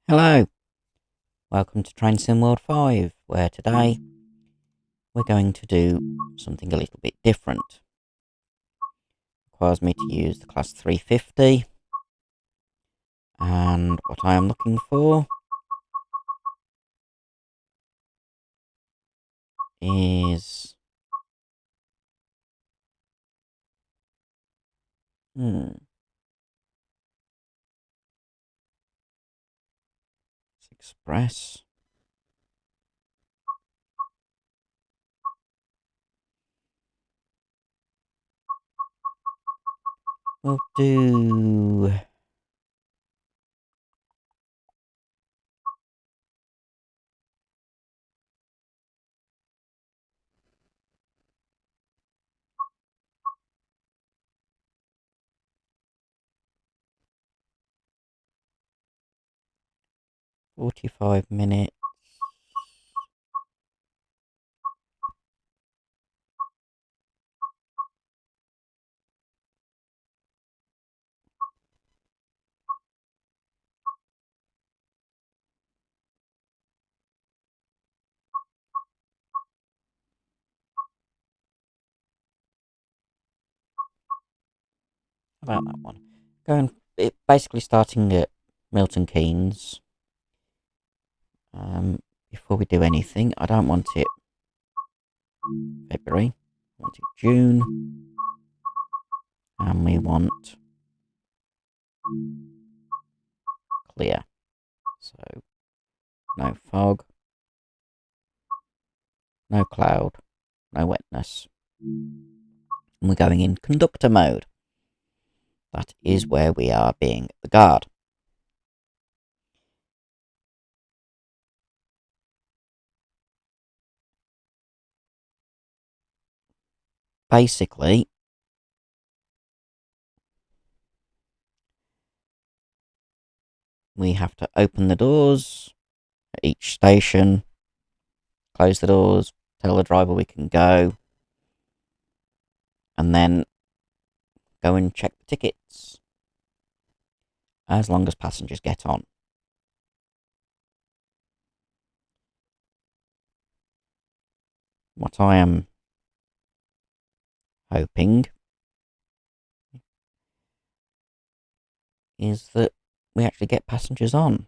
Hello, welcome to Train Sim World 5, where today we're going to do something a little bit different. Requires me to use the class 350, and what I am looking for is... Express. We'll do... 45 minutes. How about that one? Basically starting at Milton Keynes. Before we do anything, I don't want it February, I want it June, and we want clear. So, no fog, no cloud, no wetness. And we're going in conductor mode. That is where we are being the guard. Basically, we have to open the doors at each station, close the doors, tell the driver we can go, and then go and check the tickets, as long as passengers get on. What I am hoping is that we actually get passengers on,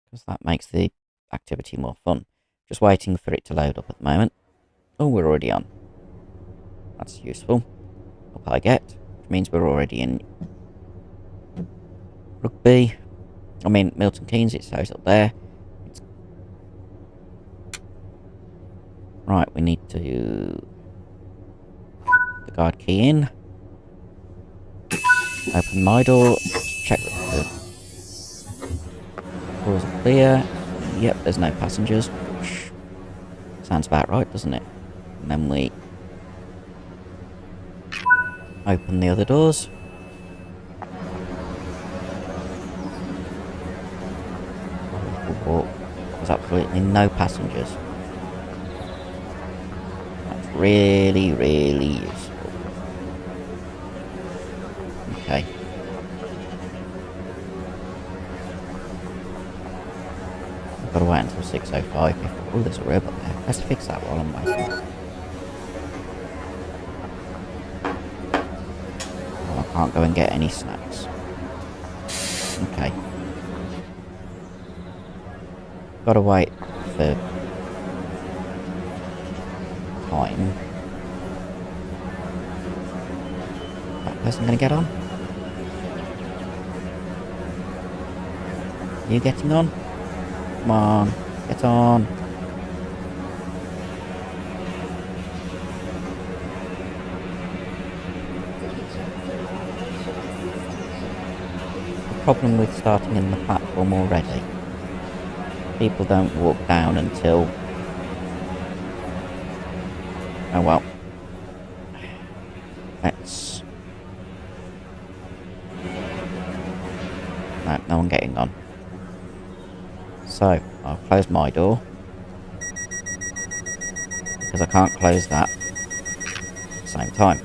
because that makes the activity more fun. Just waiting for it to load up at the moment. Oh, we're already on. That's useful. Up I get, which means we're already in Rugby. I mean, Milton Keynes, it shows up there. Right, we need to... the guard key in. Open my door. Check that the doors are clear. Yep, there's no passengers. Which sounds about right, doesn't it? And then we... open the other doors. There's absolutely no passengers. That's really, really useful. Okay. I've got to wait until 6:05 before... oh, there's a robot there. Let's fix that while I'm waiting. Oh, I can't go and get any snacks. Okay. Gotta wait for time. That person gonna get on? Are you getting on? Come on, get on. The problem with starting in the platform already. People don't walk down until... oh well. Let's... no one getting on. So, I'll close my door. Because I can't close that at the same time.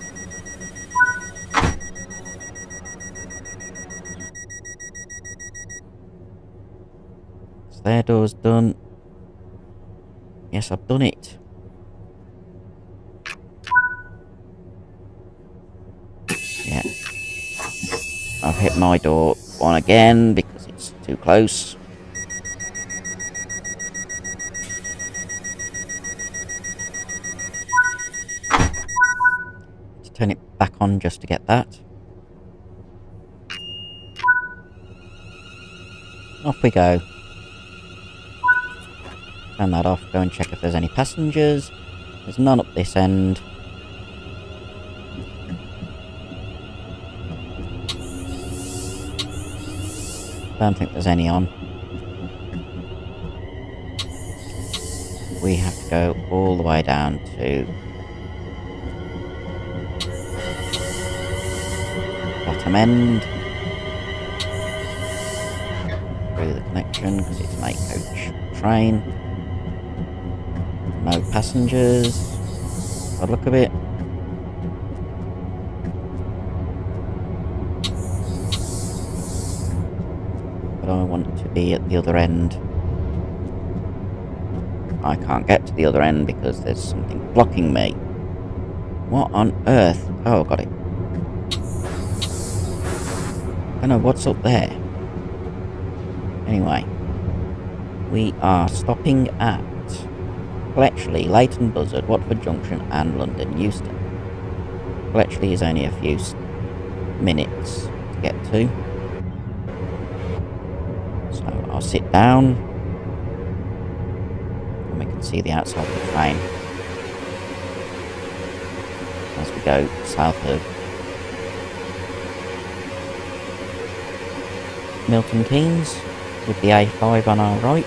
their door's done. Yes, I've done it. Yeah. I've hit my door one again because it's too close. To turn it back on just to get that. Off we go. Turn that off, go and check if there's any passengers. There's none up this end. Don't think there's any on. We have to go all the way down to bottom end. Through the connection because it's an 8-coach train. No passengers. By the look of it. But I want to be at the other end. I can't get to the other end because there's something blocking me. What on earth? Oh, got it. I don't know what's up there. Anyway. We are stopping at Bletchley, Leighton Buzzard, Watford Junction and London Euston. Bletchley is only a few minutes to get to. So I'll sit down and we can see the outside of the train as we go south of Milton Keynes with the A5 on our right.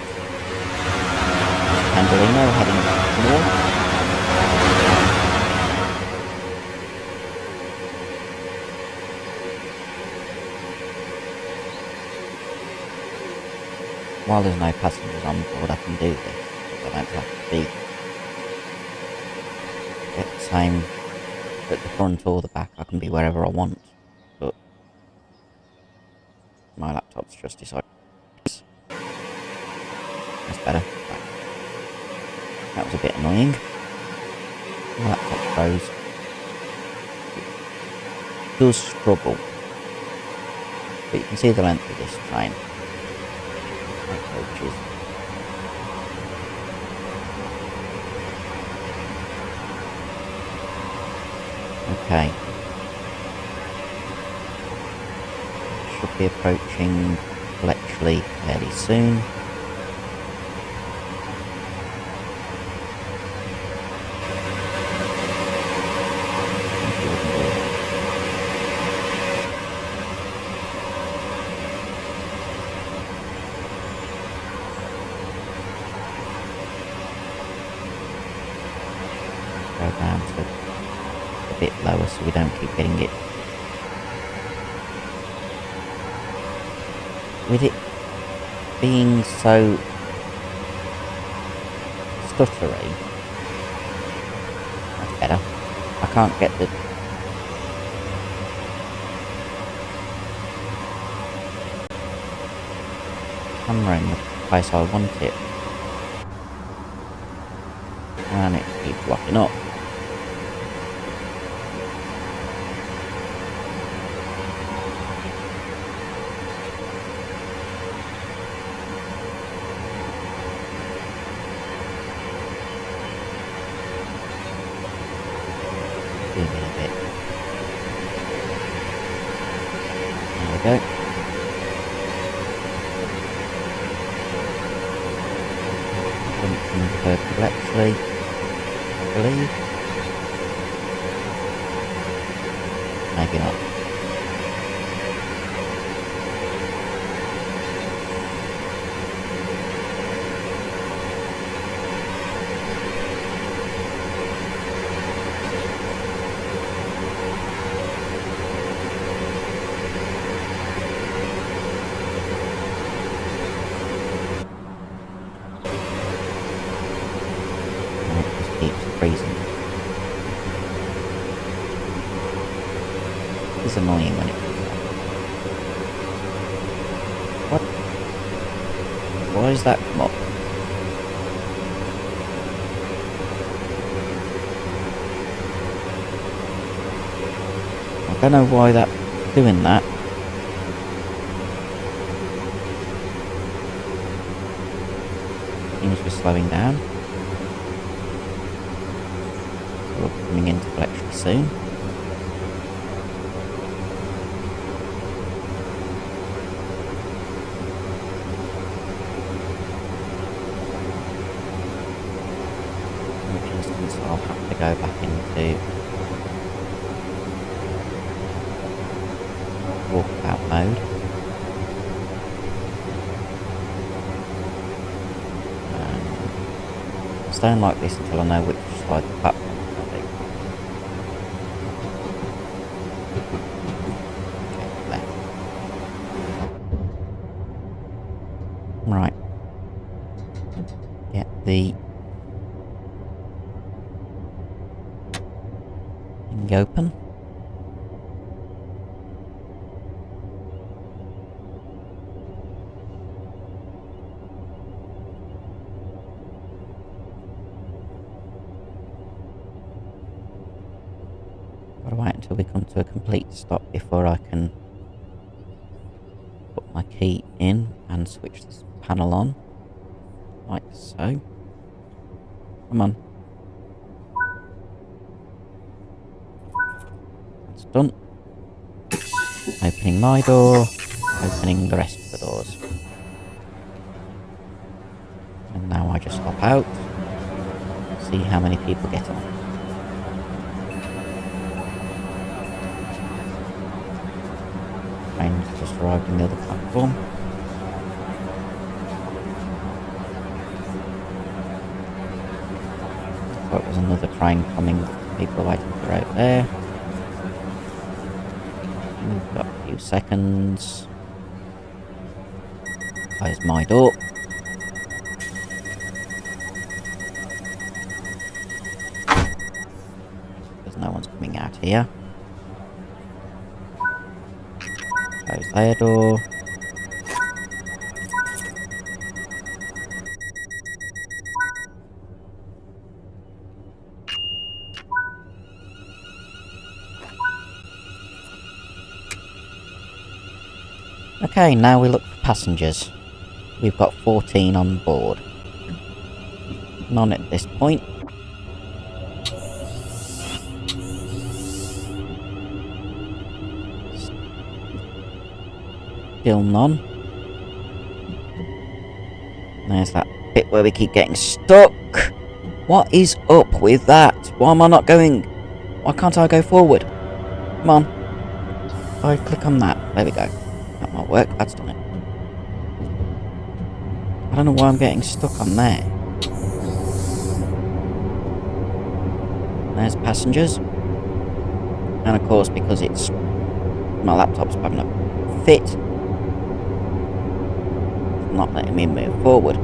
Pendolino heading north. While there's no passengers on board, I can do this. I don't have to be at the same at the front or the back. I can be wherever I want. But my laptop's just decided. That's better. That was a bit annoying. My laptop froze. It does struggle. But you can see the length of this train. Coaches. Okay. Should be approaching Bletchley fairly soon. Go down to a bit lower so we don't keep getting it. With it being so stuttery, that's better. I can't get the camera in the place I want it. And it keeps locking up. Give me a bit. There we go. Junction for Bletchley, I believe. Maybe not. Freezing. It's annoying when it does that. What? Why does that come up? I don't know why that's doing that. Seems we're slowing down. We're coming into collection soon. I'll have to go back into walkabout mode. I'll stand like this until I know which side the platform is going to be. Okay, left. Right. Get the thing open. Gotta wait until we come to a complete stop before I can put my key in and switch this panel on. Like so. Come on. That's done. Opening my door, opening the rest of the doors. And now I just hop out, see how many people get on. Train's just arrived on the other platform. Thought there's another train coming, people are waiting for out there. We've got a few seconds. Close my door. Because no one's coming out here. Close their door. Okay, now we look for passengers. We've got 14 on board. None at this point. Still none. There's that bit where we keep getting stuck. What is up with that? Why am I not going? Why can't I go forward? Come on. If I click on that, there we go. That might work, that's done it. I don't know why I'm getting stuck on there. There's passengers. And of course, because it's... my laptop's having a fit, it's not letting me move forward.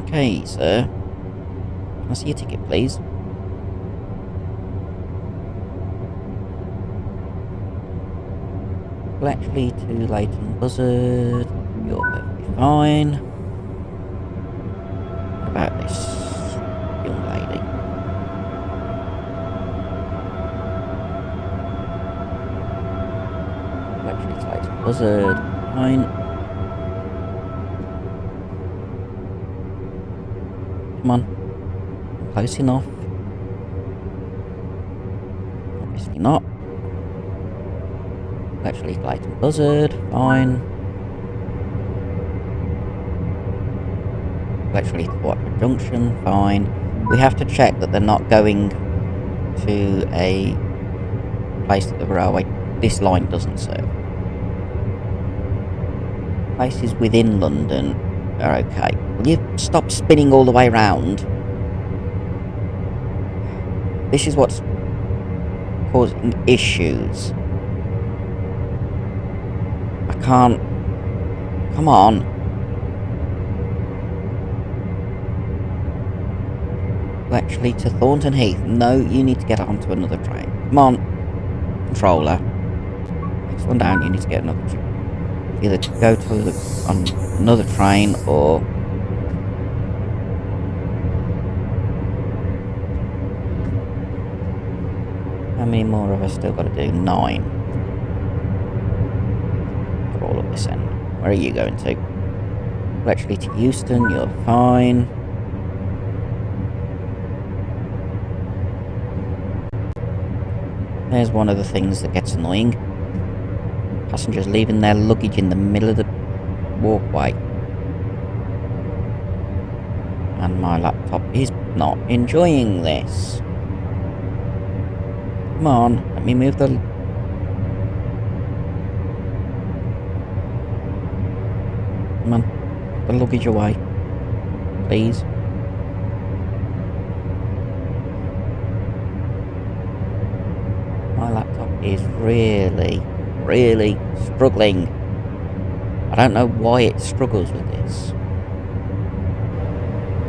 Okay, sir. Can I see your ticket, please? Actually, too late and buzzard. You're perfectly fine. What about this young lady? Actually, too late and buzzard. Fine. Come on. Close enough. Obviously not. Actually, light and buzzard, fine. Actually, Water Junction, fine. We have to check that they're not going to a place that the railway, this line doesn't serve. Places within London are okay. Will you stop spinning all the way round? This is what's causing issues. I can't... Come on. Actually, to Thornton Heath. No, you need to get onto another train. Come on. Controller. Next one down, you need to get another either go to on another train or how many more have I still got to do? 9. They're all up this end. Where are you going to? Well, actually to Euston, you're fine. There's one of the things that gets annoying. Passengers leaving their luggage in the middle of the walkway. And my laptop is not enjoying this. Come on, let me move the... Come on, put the luggage away. Please. My laptop is really struggling. I don't know why it struggles with this.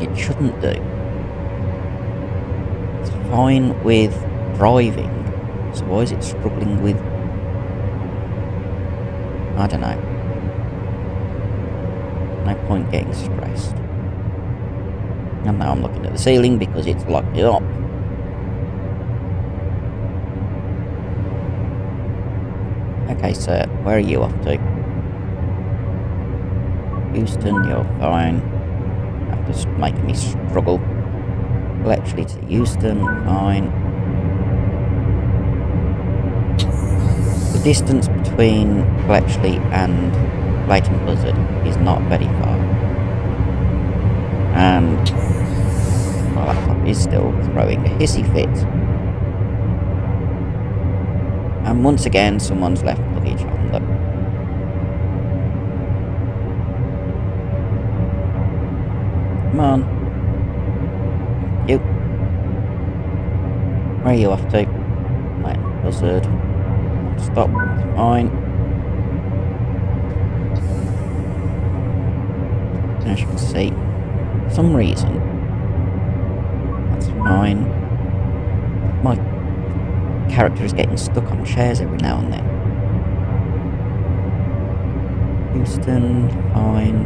It shouldn't do. It's fine with driving, so why is it struggling with... I don't know. No point getting stressed. And now I'm looking at the ceiling because it's locked it up. Okay, sir, where are you off to? Euston, you're fine. That's just making me struggle. Well, actually, to Euston, fine. The distance between Bletchley and Leighton Buzzard is not very far. And my laptop is still throwing a hissy fit. And once again, someone's left luggage on them. Come on. You. Where are you off to? Leighton Buzzard. Stop. That's fine. As you can see, for some reason, that's fine. My character is getting stuck on chairs every now and then. Euston, fine.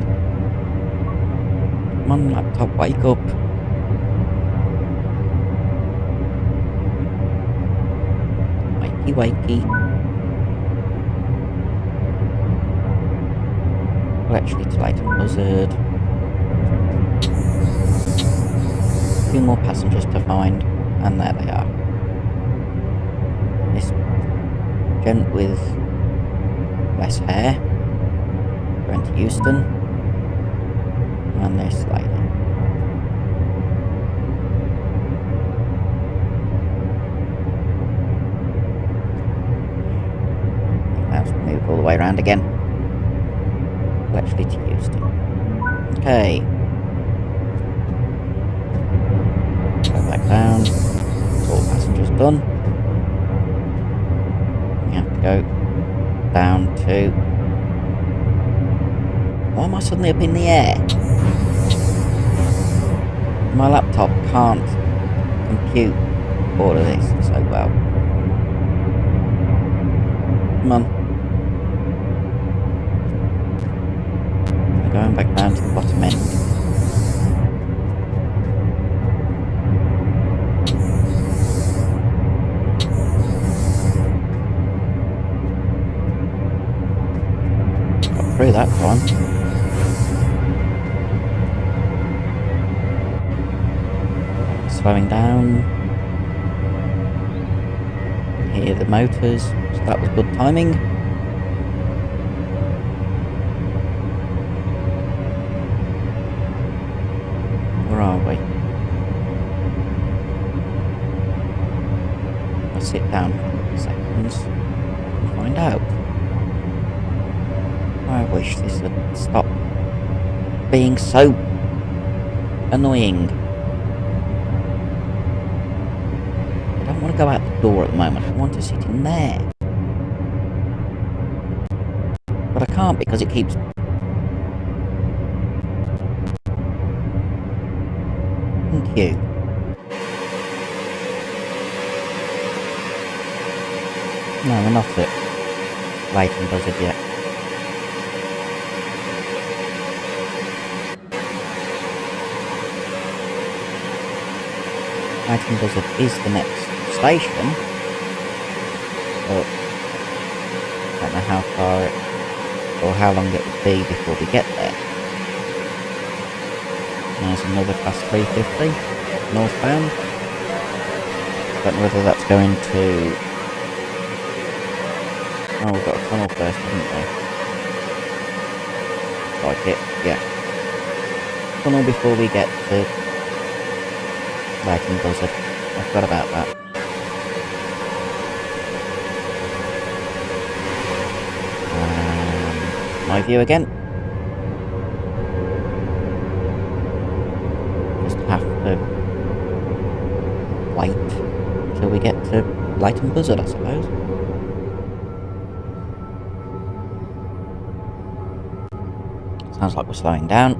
Come on, laptop, wake up. Wakey. Well, actually, to Leighton Buzzard. A few more passengers to find, and there they are. This gent with less hair going to Euston, and this lady. Let's move all the way around again. Actually to Euston. Okay. Go back down. All passengers done. We have to go down to... Why am I suddenly up in the air? My laptop can't compute all of this so well. Come on. Going back down to the bottom end. Got through that time. Slowing down. Hear the motors, so that was good timing. Where are we? I'll sit down for a couple of seconds and find out. I wish this would stop being so annoying. I don't want to go out the door at the moment. I want to sit in there. But I can't because it keeps... Thank you. No, we're not it. lighting buzzard yet. Lighting buzzard is the next station, but I don't know how far or how long it would be before we get there. There's another class 350 northbound. Don't know whether that's going to... Oh, we've got a tunnel first, haven't we? Like it, yeah. Tunnel before we get to lighting buzzard. I forgot about that. My view again. Just have to wait until we get to lighting buzzard, I suppose. Sounds like we're slowing down.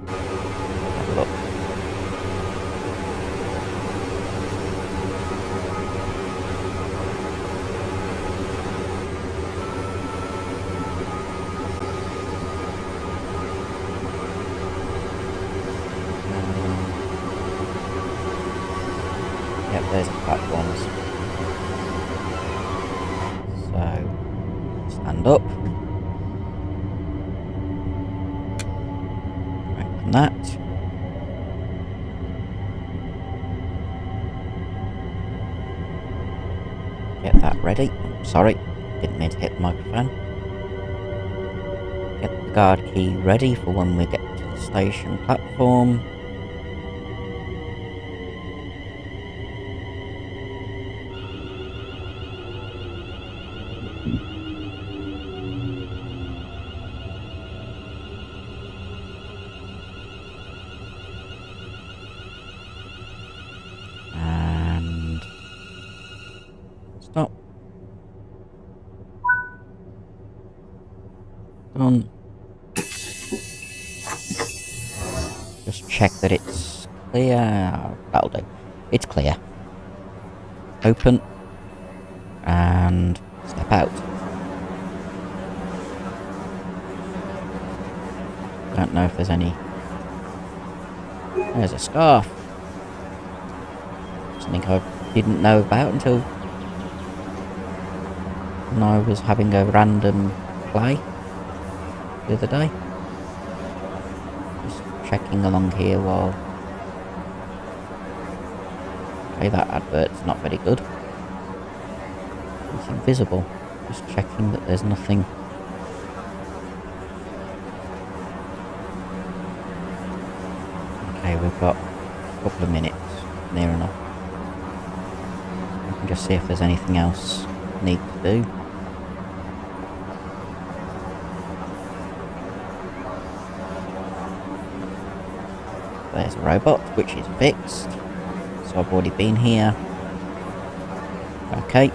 Have a look. Yep, there's the platforms. So, stand up. Open that. Get that ready. Sorry, didn't mean to hit the microphone. Get the guard key ready for when we get to the station platform. Stop. Done. Just check that it's clear. That'll do. It's clear. Open. And step out. Don't know if there's any... There's a scarf. Something I didn't know about until when I was having a random play the other day. Just checking along here while... Okay, that advert's not very good. It's invisible. Just checking that there's nothing... Okay, we've got a couple of minutes, near enough. We can just see if there's anything else I need to do. There's a robot, which is fixed. So I've already been here. Okay.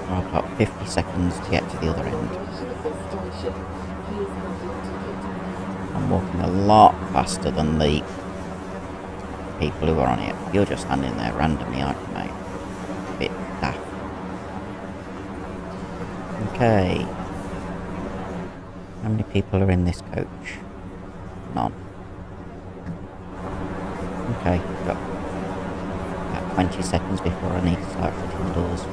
I've got 50 seconds to get to the other end. I'm walking a lot faster than the people who are on it. You're just standing there randomly, aren't you, mate? A bit daft. Okay. How many people are in this coach? None. Okay, we've got about 20 seconds before I need to start shutting the doors.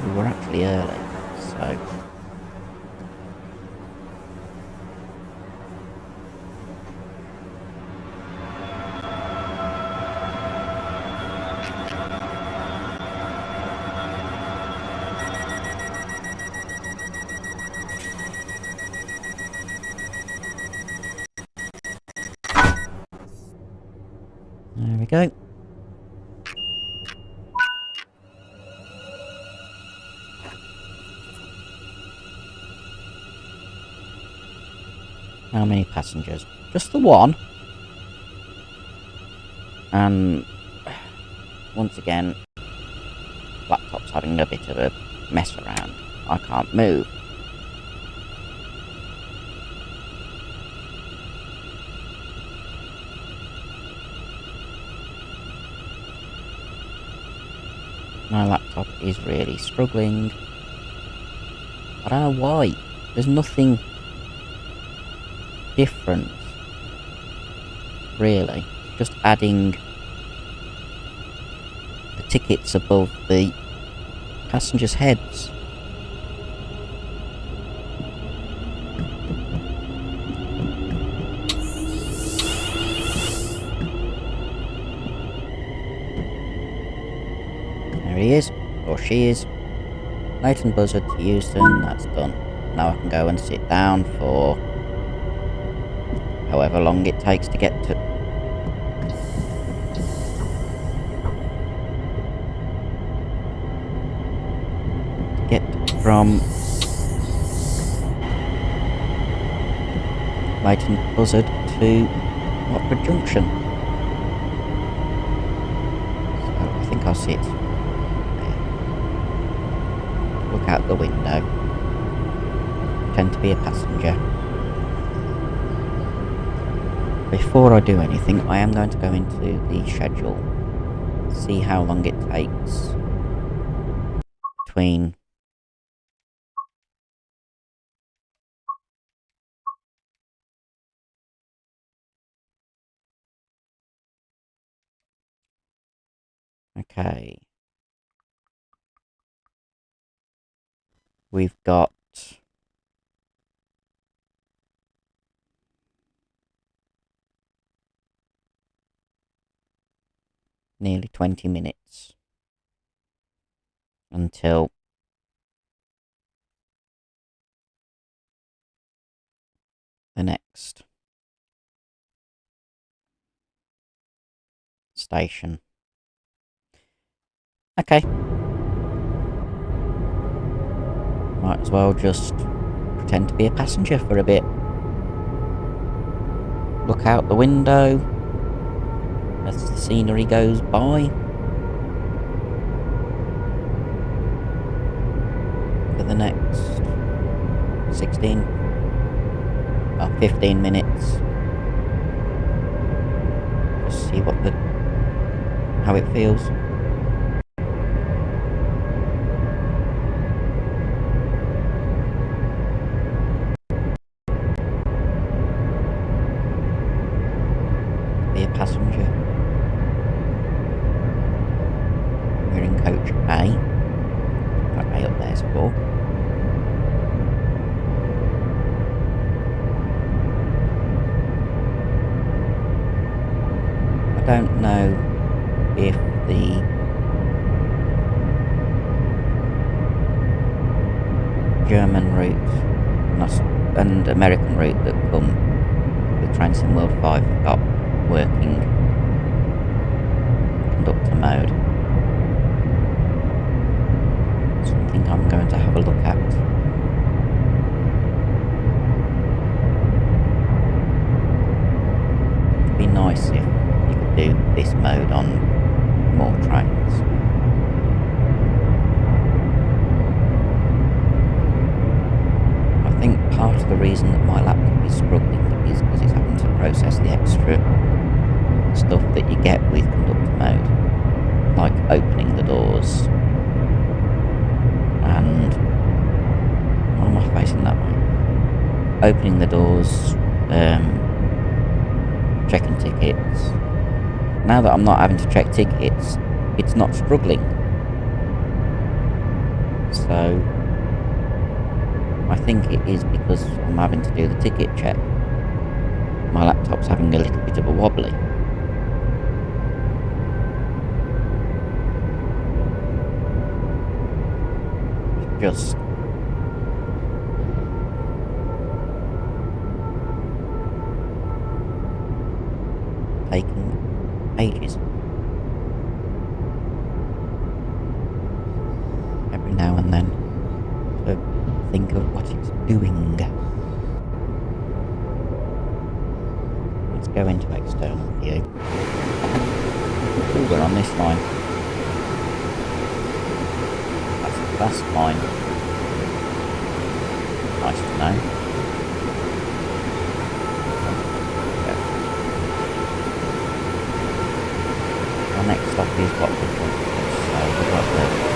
We were actually early, so... There we go. How many passengers? Just the one. And once again, laptop's having a bit of a mess around. I can't move. My laptop is really struggling. I don't know why. There's nothing different, really. Just adding the tickets above the passengers' heads. There he is, or she is. Leighton Buzzard to Euston, that's done. Now I can go and sit down for however long it takes to get from Leighton Buzzard to Watford Junction. So I think I'll sit there. Look out the window. Pretend to be a passenger. Before I do anything, I am going to go into the schedule, see how long it takes between okay. We've got nearly 20 minutes until the next station. Okay. Might as well just pretend to be a passenger for a bit. Look out the window as the scenery goes by. For the next 15 minutes. Just see how it feels. Be a passenger. We're in coach A. Got A up there's 4. I don't know if the German route and American route that come with Train Sim World 5 have got working conductor mode. Something I'm going to have a look at. It'd be nice if you could do this mode on more trains. I think part of the reason that my laptop is struggling is because it's having to process the extra stuff that you get with conductor mode, like opening the doors and why am I facing that way? Opening the doors, checking tickets. Now that I'm not having to check tickets, it's not struggling. So I think it is because I'm having to do the ticket check. My laptop's having a little bit of a wobbly. Just taking ages. Every now and then to think of what it's doing. Let's go into external view. Ooh, we're on this line. That's the fast line. Nice to know. Our next stop is Watford Junction, so we've got the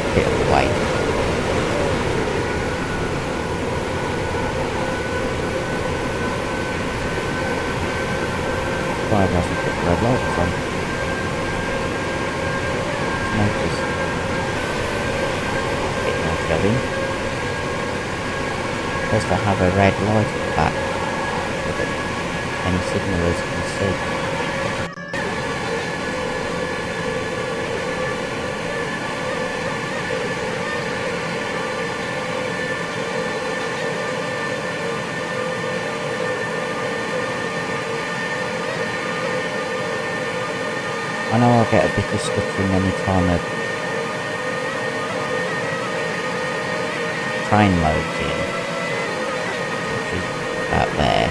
moving. Does to have a red light at the back so that any signallers can see. I know I'll get a bit of stuttering any time a train loads in, which is about there.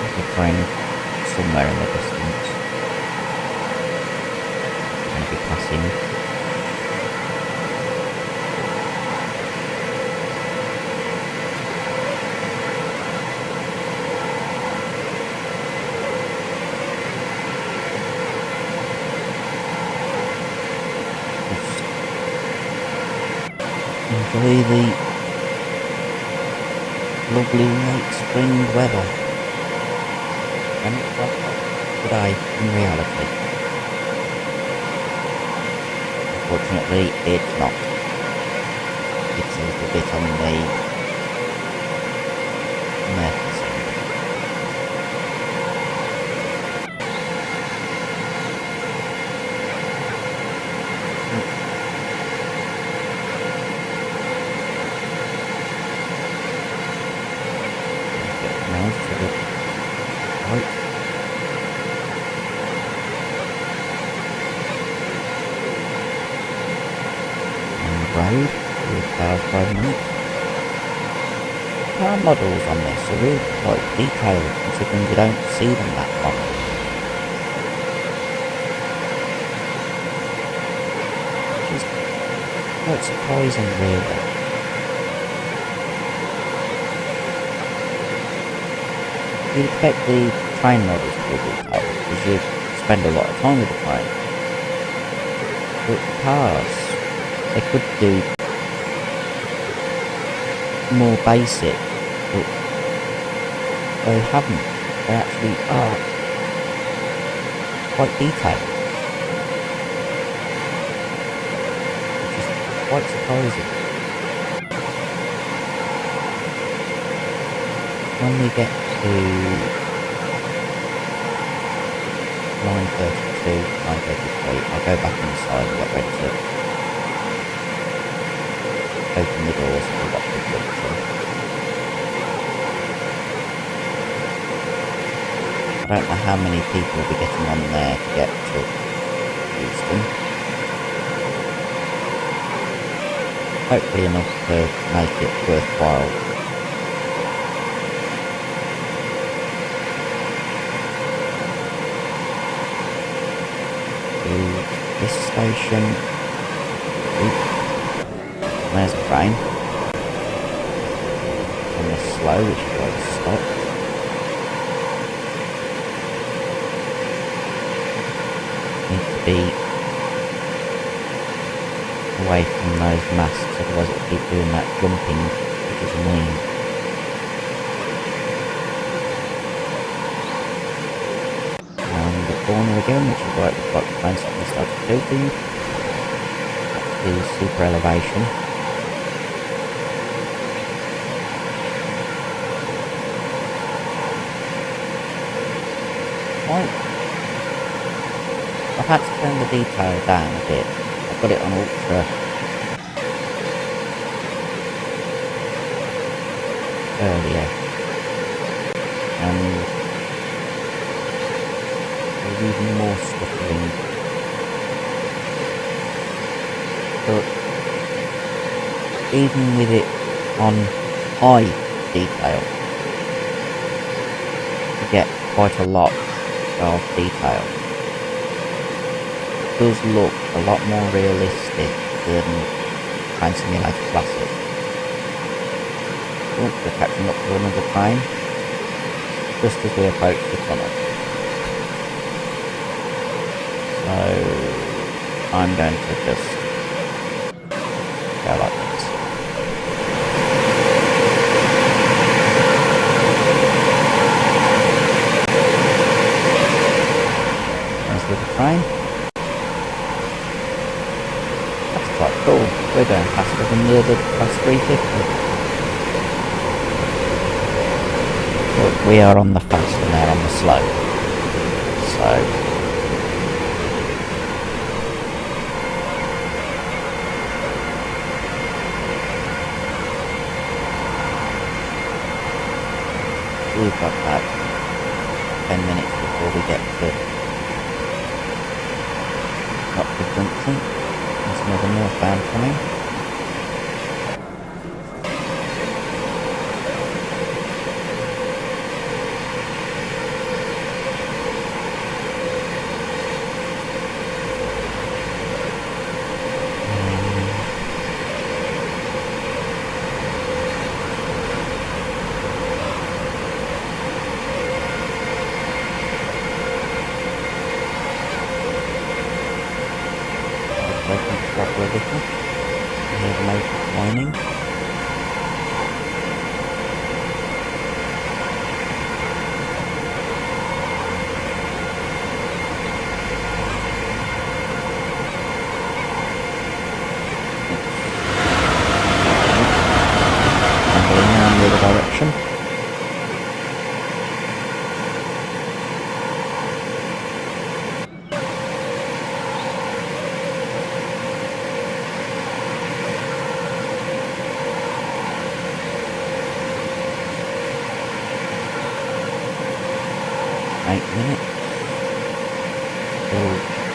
There's a train somewhere in the distance. It's going to be passing. Enjoy the lovely late spring weather, and it's like that today in reality. Unfortunately, it's not. It's a little bit on the murky side. Road with cars driving on it. Car models on this are really quite detailed considering you don't see them that long. Which is quite surprising really. You'd expect the train models to be detailed because you spend a lot of time with the train. But the cars, they could do more basic, but they haven't. They actually are quite detailed, which is quite surprising. When we get to line 32, line 33, I'll go back inside and get ready to open the doors for the Dr. Junction. I don't know how many people will be getting on there to get to Euston. Hopefully enough to make it worthwhile. To this station. There's a train. On the slow, which is why it's stopped. Need to be away from those masks, otherwise it'll keep doing that jumping, which is annoying. And the corner again, which is right, we've got the train suddenly started tilting. That's the super elevation. I've had to turn the detail down a bit. I've got it on ultra earlier, and there's even more stuttering. But even with it on high detail, you get quite a lot of detail. It does look a lot more realistic than Train Simulator Classic. Oh, we're catching up to another train just as we approach the tunnel. So I'm going to just go like this. train. That's quite cool. We're going faster than the other class 350. But we are on the fast and they're on the slow. So we've got about 10 minutes before we get to Oxford Junction. There's another northbound train. Whining. 8 minutes till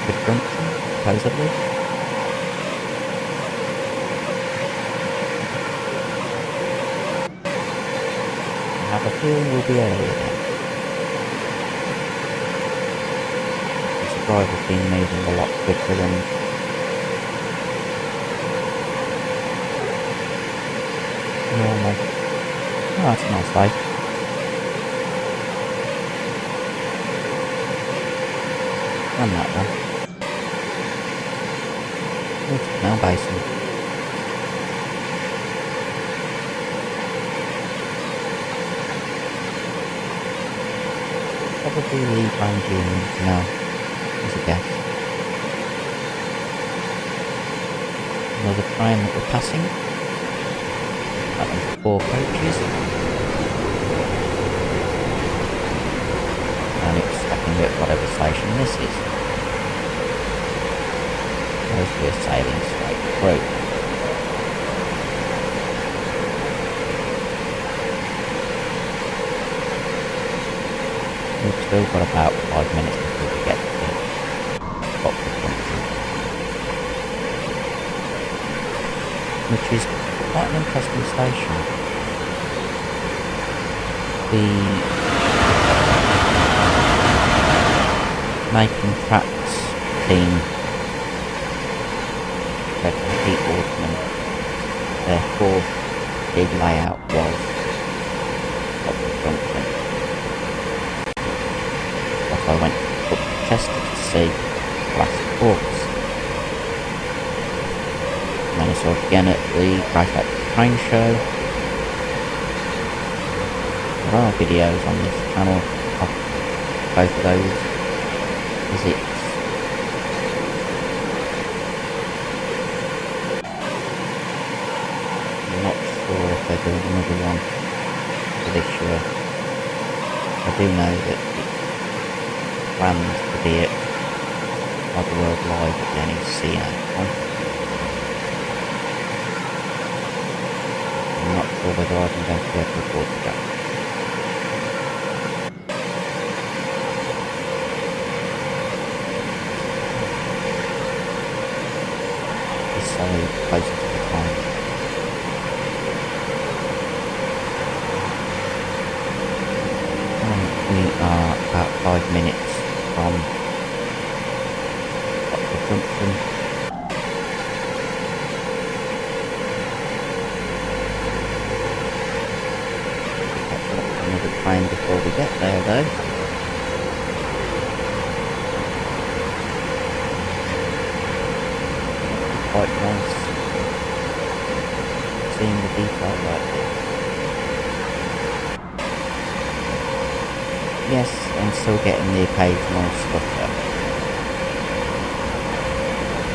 the junction, supposedly. I have a feeling we'll be early again. This driver's been moving a lot quicker than normal. Oh, that's a nice day. And that one. It's now Basin. Probably the Grand Union now, as a guess. Another train that we're passing. That one's 4 coaches. And it's stopping at whatever station this is. As we're sailing straight through. We've still got about 5 minutes before we get to Oxford Junction, which is quite an interesting station. The Making Tracks team, Red Pete Waterman, their 4th big layout was Oxford Junction. I went up to Chester to see last course. And then I saw it again at the Great Train Show. There are videos on this channel of both of those visits. I'm not sure if they're doing another one for this year. I do know that plans to be at World Live at the NEC now. I'm not sure whether I'm going to be able to afford to go. It's so closer to the time. We are about 5 minutes from Oxford Junction. Catch up another train before we get there though. Quite nice seeing the detail like this. Yes, I'm still getting the occasional stutter.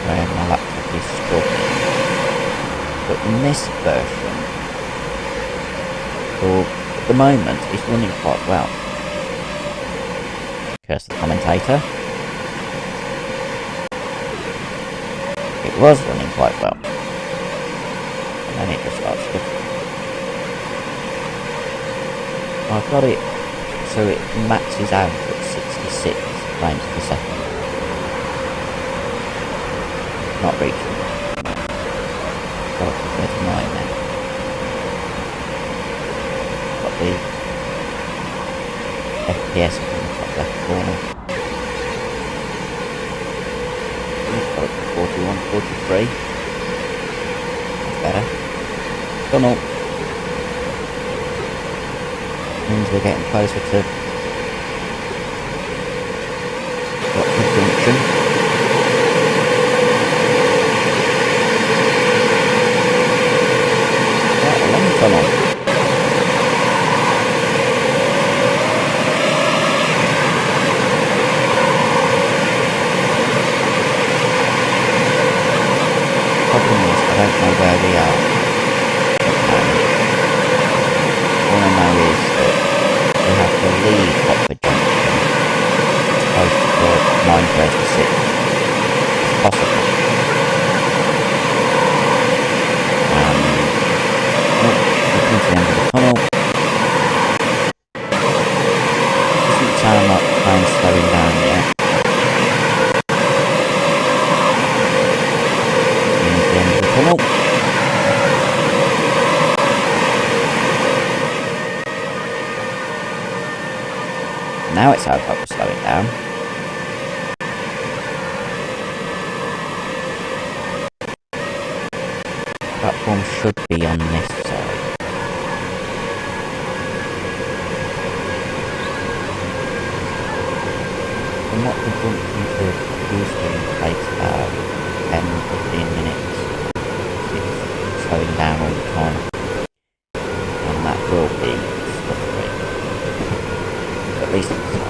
where my laptop is struggling. But in this version, at the moment, it's running quite well. Curse the commentator. It was running quite well. And then it just starts stuff. I've got it so it maxes out at 66 frames per second. Not reaching. Got up to 39 now. Got the FPS up in the top left corner. Got up to 41, 43. That's better. Tunnel. Means we're getting closer to Watford Junction. Quite a long tunnel. Problem is, I don't know where we are. All I know is that we have to leave Watford Junction as close to 9:36 as possible. We're coming to the end of the tunnel. Doesn't sound like the train's slowing down yet. Means the end of the tunnel. Now it sounds like we're slowing down. Platform should be on this side. From what the junction to Euston takes about 10-15 minutes. It's slowing down all the time. And that will be slippery. At least it's slightly.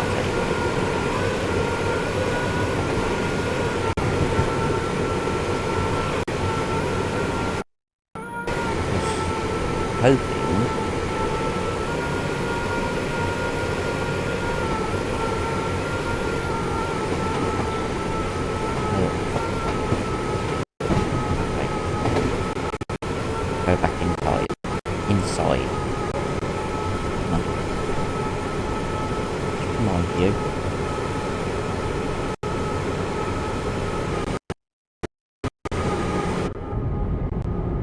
Hoping go back inside. Come on, you.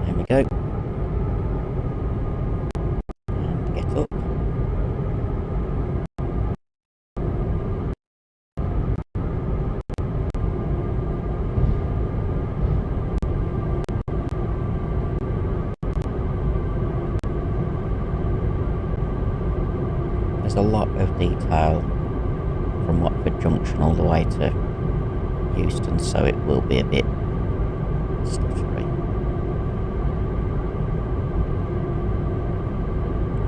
There we go. And get up. There's a lot of detail from Watford Junction all the way to Euston, so it will be a bit stuttery.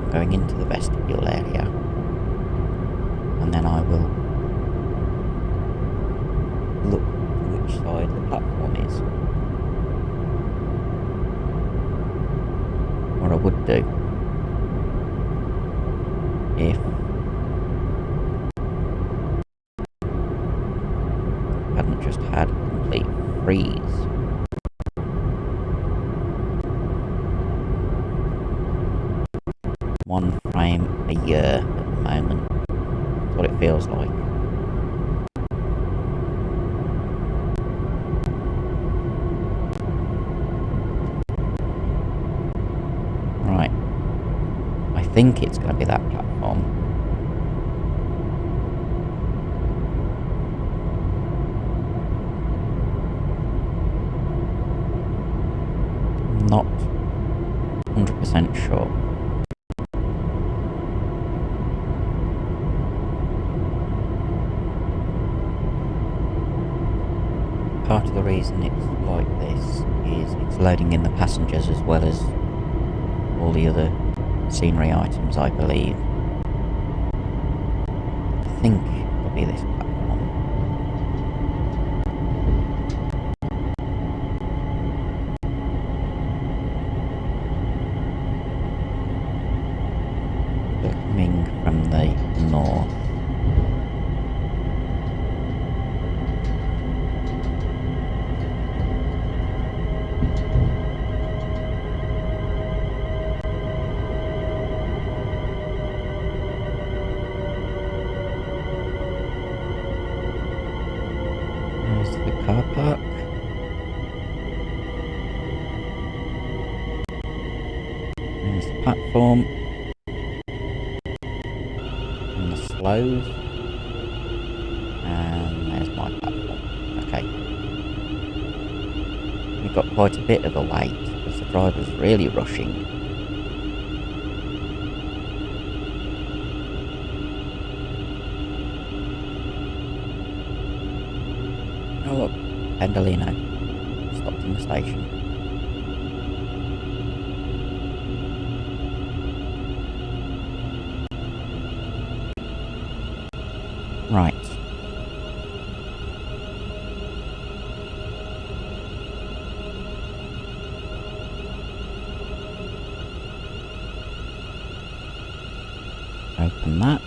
I'm going into the vestibule area, and then I will look to which side the platform is. What I would do, if I hadn't just had a complete freeze. One frame a year at the moment. That's what it feels like. Right. I think it's going to be that platform. Not 100% sure. Part of the reason it's like this is it's loading in the passengers as well as all the other scenery items, I believe. I think it'll be this platform. more. There's the car park. There's the platform. And the slows. And there's my platform. Okay. We've got quite a bit of a wait because the driver's really rushing. Oh look, Pendolino stopped in the station. Right. Open that.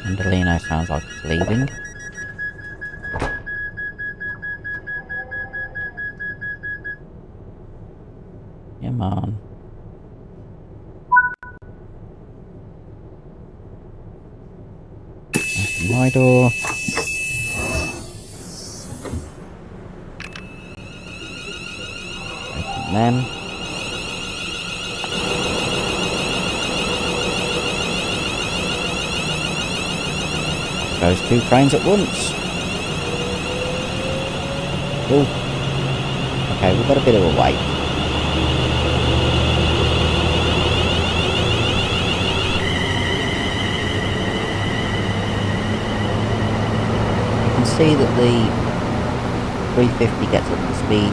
Pendolino sounds like it's leaving. Come on. Open my door. Open them. Goes 2 trains at once. Oh. Okay, we've got a bit of a wait. You can see that the 350 gets up to speed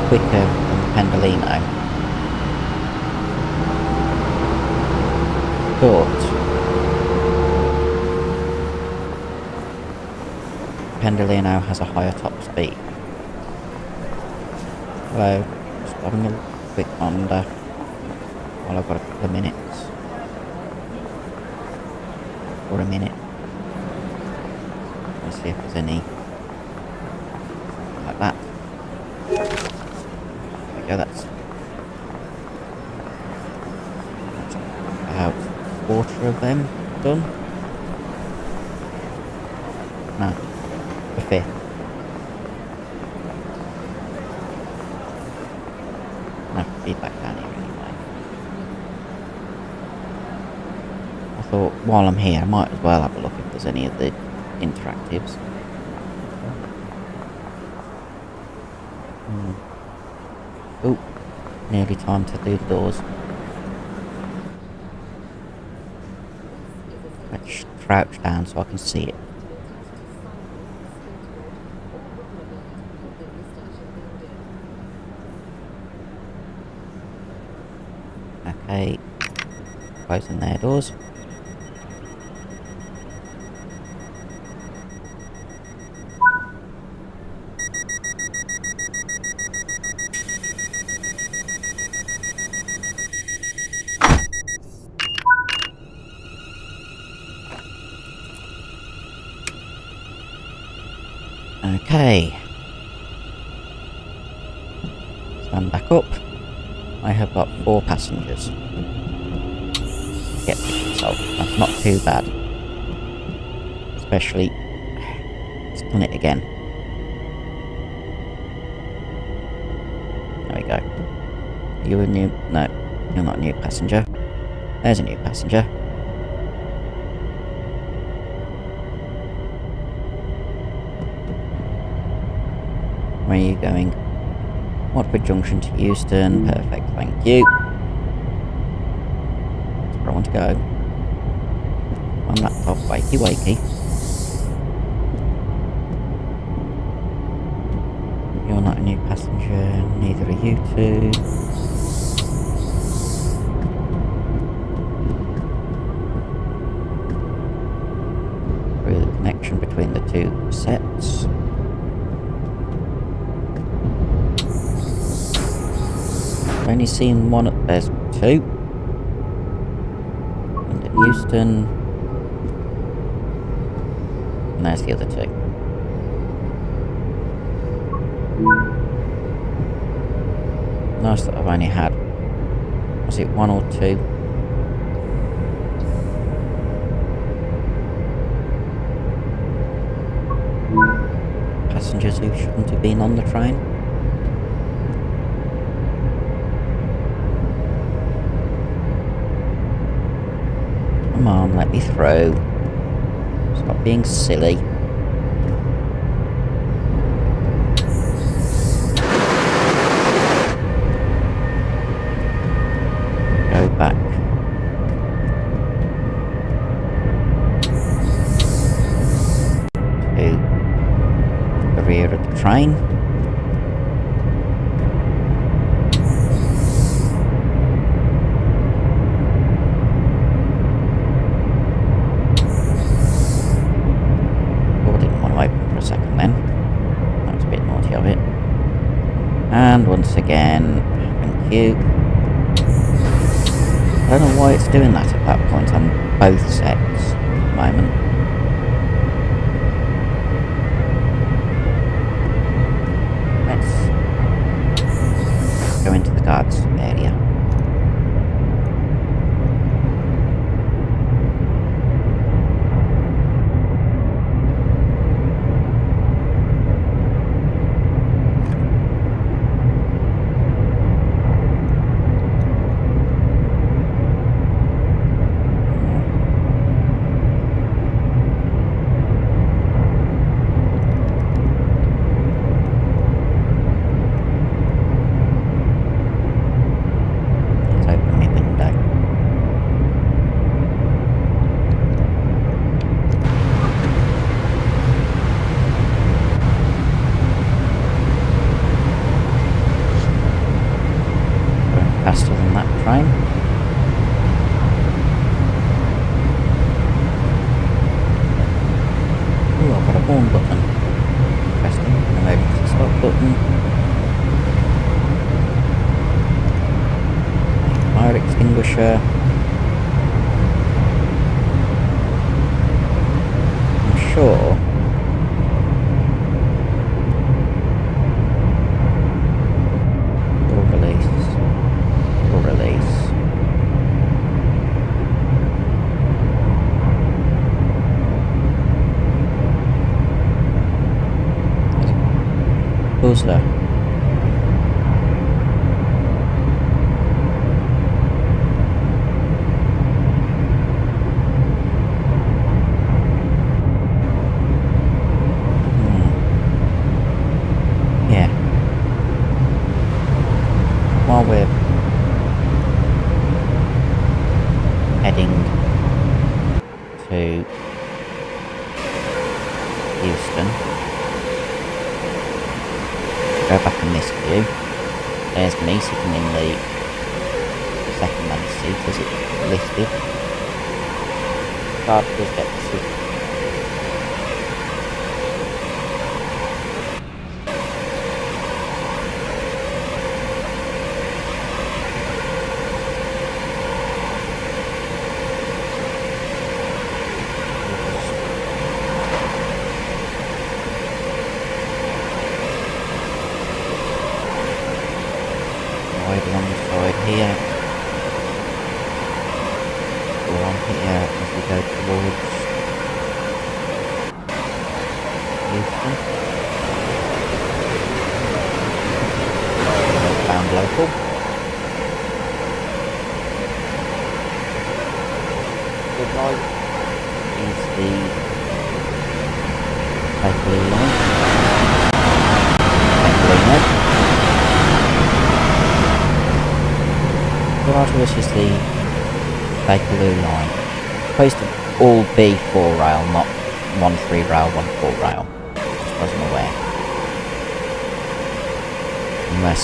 quicker than the Pendolino. But Pendolino has a higher top speed. Hello, just having a quick wander while I've got a couple of minutes. Or a minute. Let's see if there's any like that. There we go, that's about a quarter of them done. No. A fifth. I'll have to feed back down here anyway. I thought while I'm here I might as well have a look if there's any of the interactives. Oh, nearly time to do the doors. Let's crouch down so I can see it. Okay, closing their doors. Okay, stand back up. I have got 4 passengers. Get so that's not too bad. Especially, let's done it again. There we go. Are you a new? No, you're not a new passenger. There's a new passenger. Where are you going? Watford Junction to Euston. Perfect, thank you. That's where I want to go. On laptop, wakey wakey. You're not a new passenger, neither are you two. Through the connection between the 2 sets. Only only seen one. There's two. London Euston. And there's the other two. Nice that I've only had, was it one or two? Passengers who shouldn't have been on the train. Come on, let me through. Stop being silly. Go back. To the rear of the train. And once again, thank you. I don't know why it's doing that at that point on both sets at the moment. Let's go into the guards area. Faster than that train. Ooh, I've got a horn button. Interesting. An emergency stop button. Fire extinguisher. I'm sure. Buzzer. Yeah. While we're heading to Euston, go back in this view. There's me sitting in the second man seat as it listed. Card does get the seat. Along the side here, or on here as we go towards Euston. Found local. The right is the blue line. After this is the Bakerloo line. It's supposed to all be 4 rail, not 1 3 rail, 1 4 rail. Just wasn't aware. Unless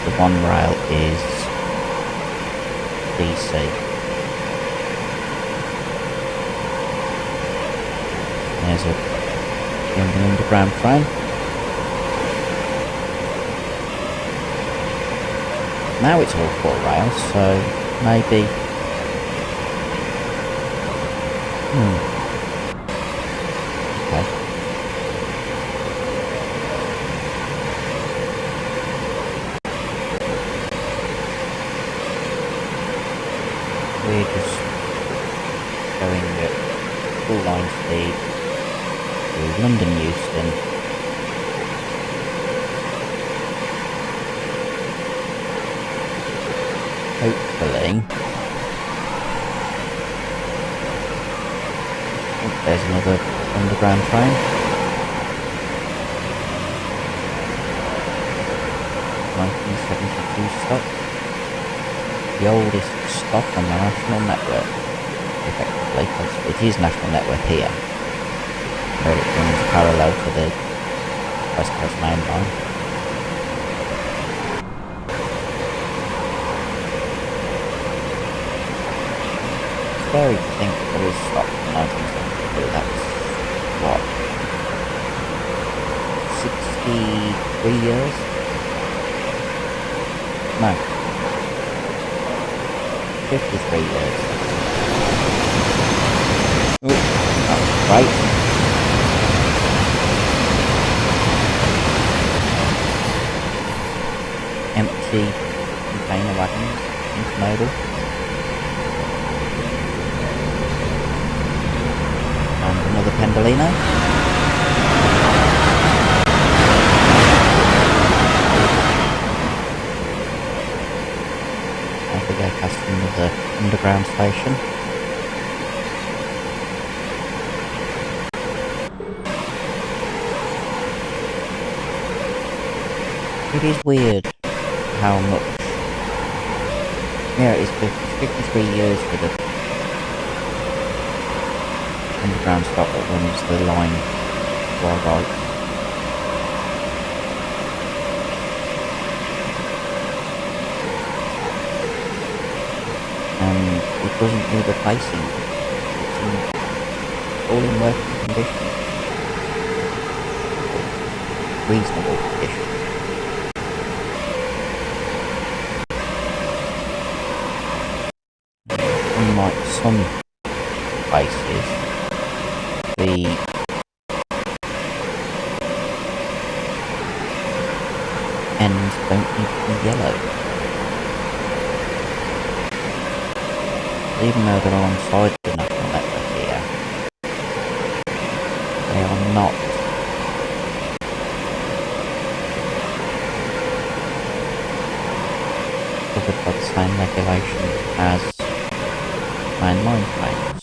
the 1 rail is DC. There's a London Underground train. Now it's all four rails, so maybe... Okay. We're just going at full line speed to London Euston. Hopefully. Oh, there's another underground train. 1972 stop. The oldest stop on the national network, effectively, because it is national network here, where it runs parallel to the West Coast Mainline. It's scary to think that there was stopped in 1972, that's, what, 63 years? No. 53 years. Ooh, that was great. Empty container wagons, intermodal. And another Pendolino. As we go past another underground station. It is weird how much... Yeah, it's 53 years for the underground stop that runs the line to our right. And it doesn't need replacing. It's all in working condition. Reasonable condition. Unlike some places, the ends don't need to be yellow. Even though they're alongside the national network here, they are not covered by the same regulations as mainline trains.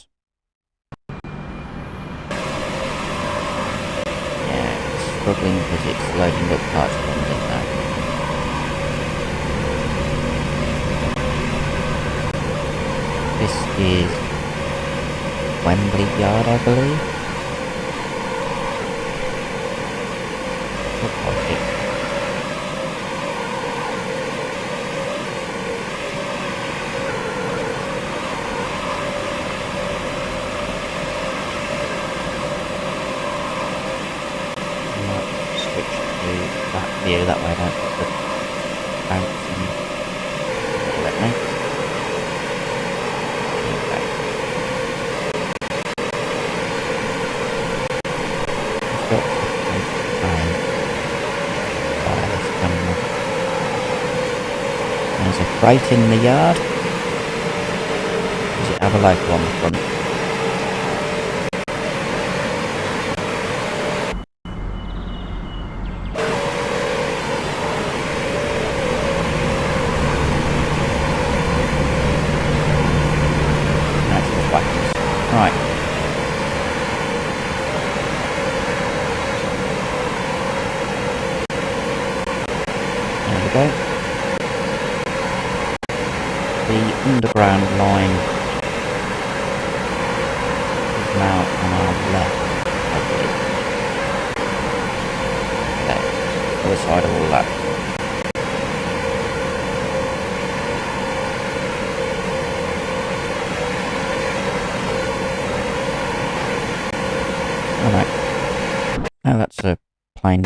Yeah, it's struggling because it's loading up parts of London now. This is Wembley Yard, I believe. Looks like it. I might switch to that view, that way I don't get the bouncing. Let me. There's a freight in the yard. Does it have a local on the front? No, it's just wagons. Right. There we go. The underground line is now on our left, I believe. There, other side of all that. Alright. Now that's a plain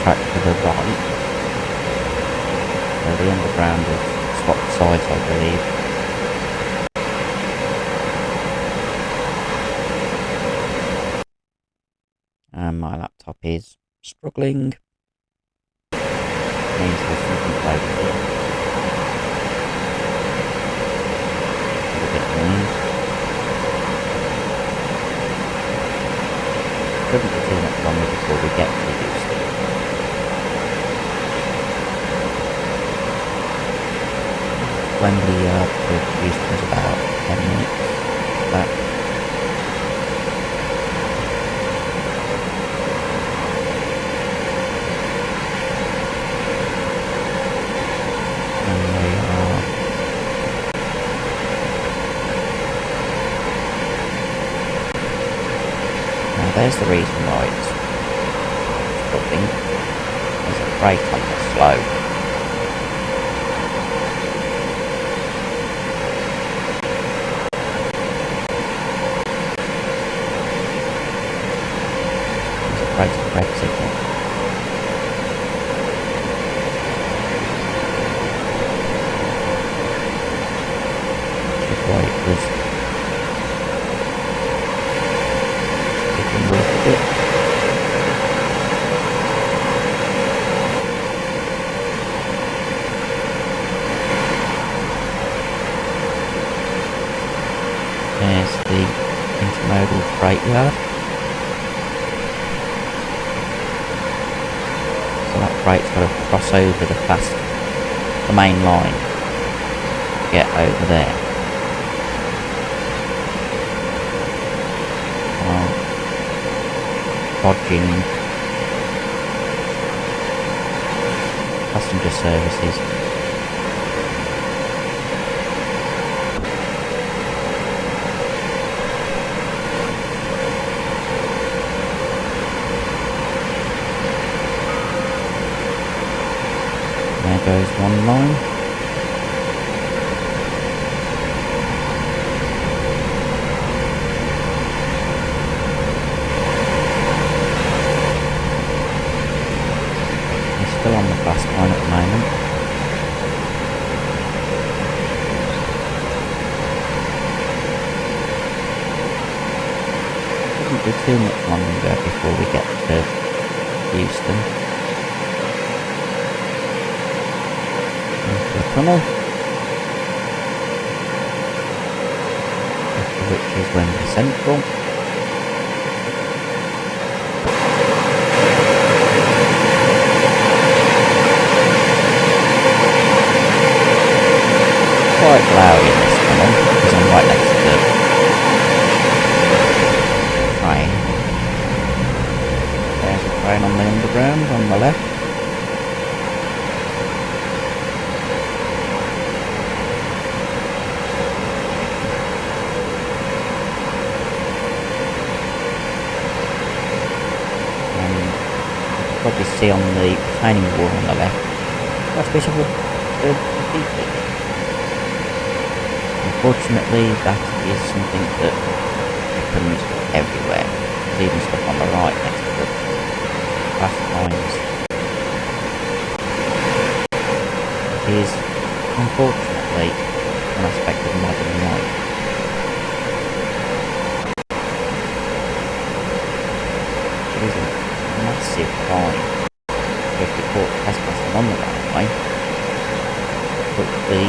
track to the right. So the underground has swapped sides, I believe. And my laptop is struggling. Means there's something over here. A bit annoying. Shouldn't be too much longer before we get to Euston. Wembley Yard to Euston is about 10 minutes. That. And we are. Now there's the reason why it's struggling. There's a break on the slope. Brake signal. Which is why it was taking a little bit. There's the intermodal freight yard. Freight's got to cross over the main line to get over there. While dodging passenger services. There goes one line. He's still on the fast line at the moment. Shouldn't be too much longer before we get to Euston. The tunnel, after which is Wembley Central. Quite loud in this tunnel because I'm right next to the train. There's a train on the underground on the left. Probably see on the retaining wall on the left. That's a bit of a defeated. Unfortunately, that is something that happens everywhere. There's even stuff on the right next to the fast lines. It is, unfortunately, an aspect of modern life. It isn't massive fine if you caught trespassing on the railway, but the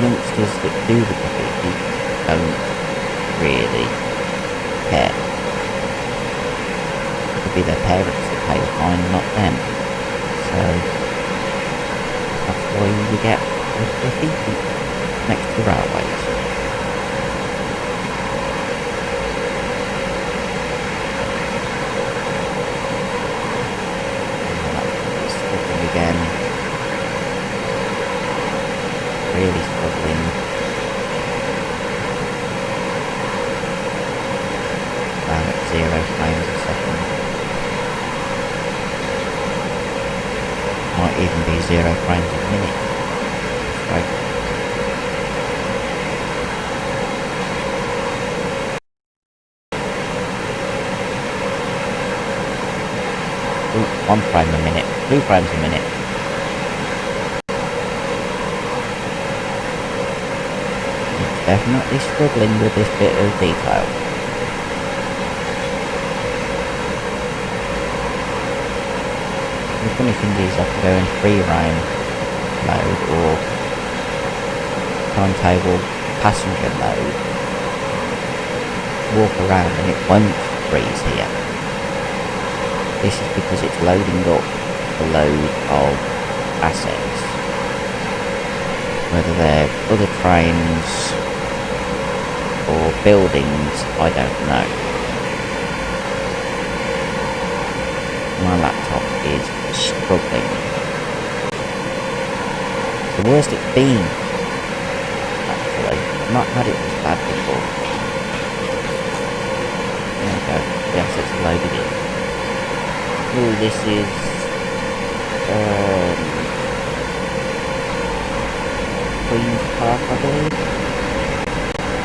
youngsters that do the graffiti don't really care. It could be their parents that pay the fine, not them. So that's why you get the graffiti next to railways. Again, really struggling. Down at 0 frames a second. Might even be 0 frames a minute. Right. Ooh, 1 frame a minute, 2 frames a minute. definitely struggling with this bit of detail. The funny thing is I can go in free rein mode or timetable passenger mode, walk around and it won't freeze here. This is because it's loading up a load of assets. Whether they're other trains or buildings, I don't know. My laptop is struggling. The worst it's been, actually. I've not had it this bad before. There we go, the assets are loaded in. Oh, this is Queen's Park, I believe.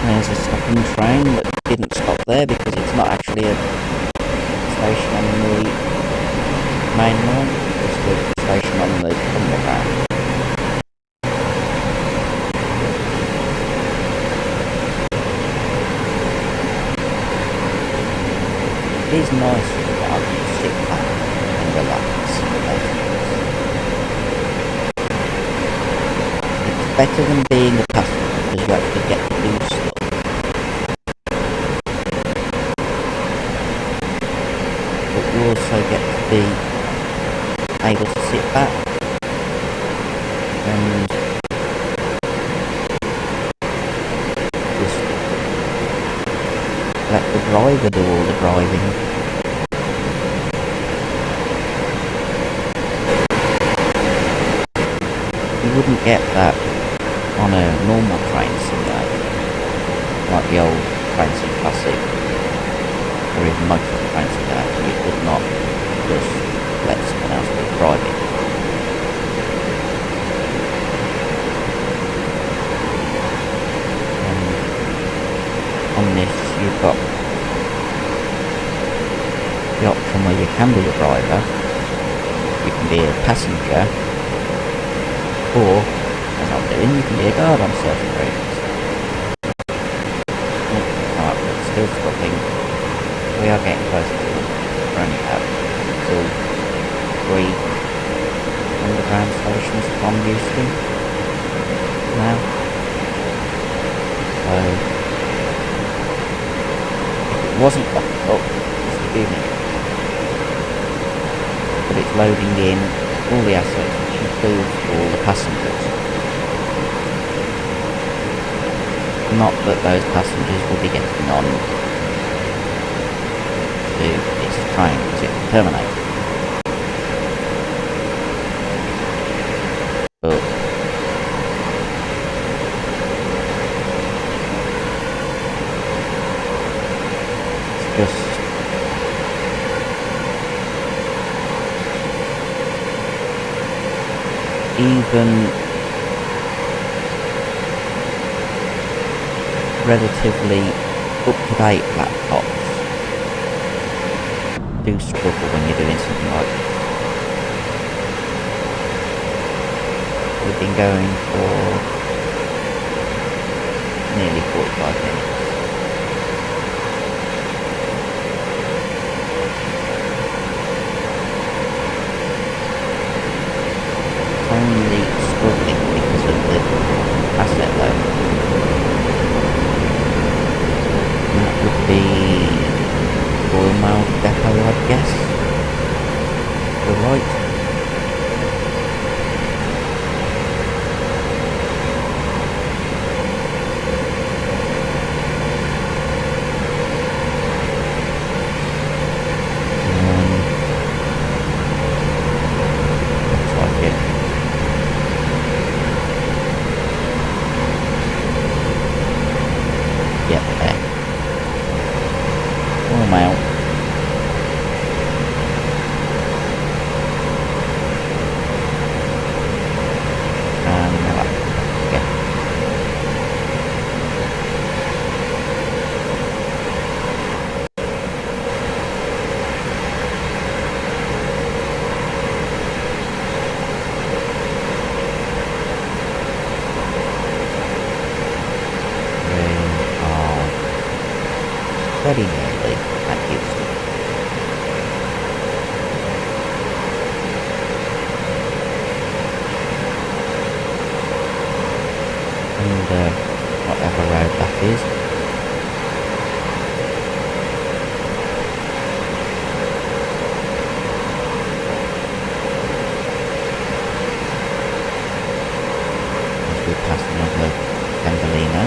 There's a stopping train that didn't stop there because it's not actually a station on the main line, it's the station on the underground. It is nice that I can sit back and relax. It's better than being a passenger because you actually get to do stuff. But you also get to be able to sit back and just let the driver do all the driving. You wouldn't get that on a normal train simulator, like the old Train Sim Classic, or even Microsoft Train Simulator. You could not just let someone else do driving. And on this, you've got the option where you can be a driver, you can be a passenger, or, as I'm doing, you can be a guard on certain routes. Alright, but still struggling. We are getting close to running out. So, 3 underground stations from Euston now. So, if it wasn't locked up, it's a few minutes. But it's loading in all the assets, which includes all the passengers. Not that those passengers will be getting on to this train as it will terminate. But it's just even relatively up-to-date laptops do struggle when you're doing something like this. We've been going for nearly 45 minutes. Only struggling because of the asset load. And that would be Royal Mail Depot, I'd guess. You're right. very nearly at Euston. And whatever road that is. As we pass another Pendolino.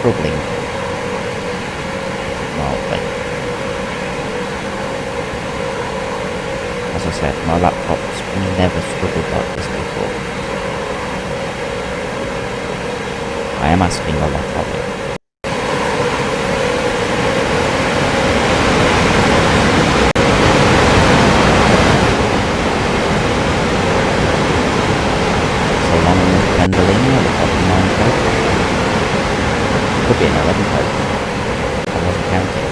Struggling mildly. As I said, my laptop's never struggled like this before. I am asking a lot of it. So long Pendolino at the top of 9 code. Could be an 11 code. I wasn't counting.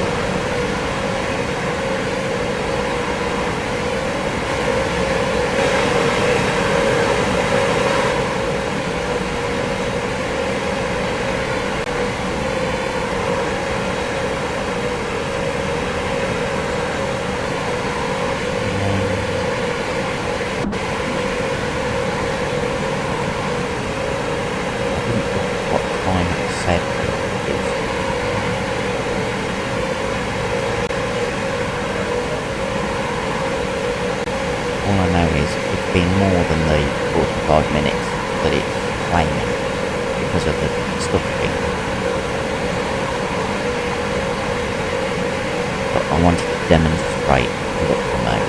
All I know is it's been more than the 45 minutes that it's flaming because of the stuff thing. But I wanted to demonstrate conductor mode.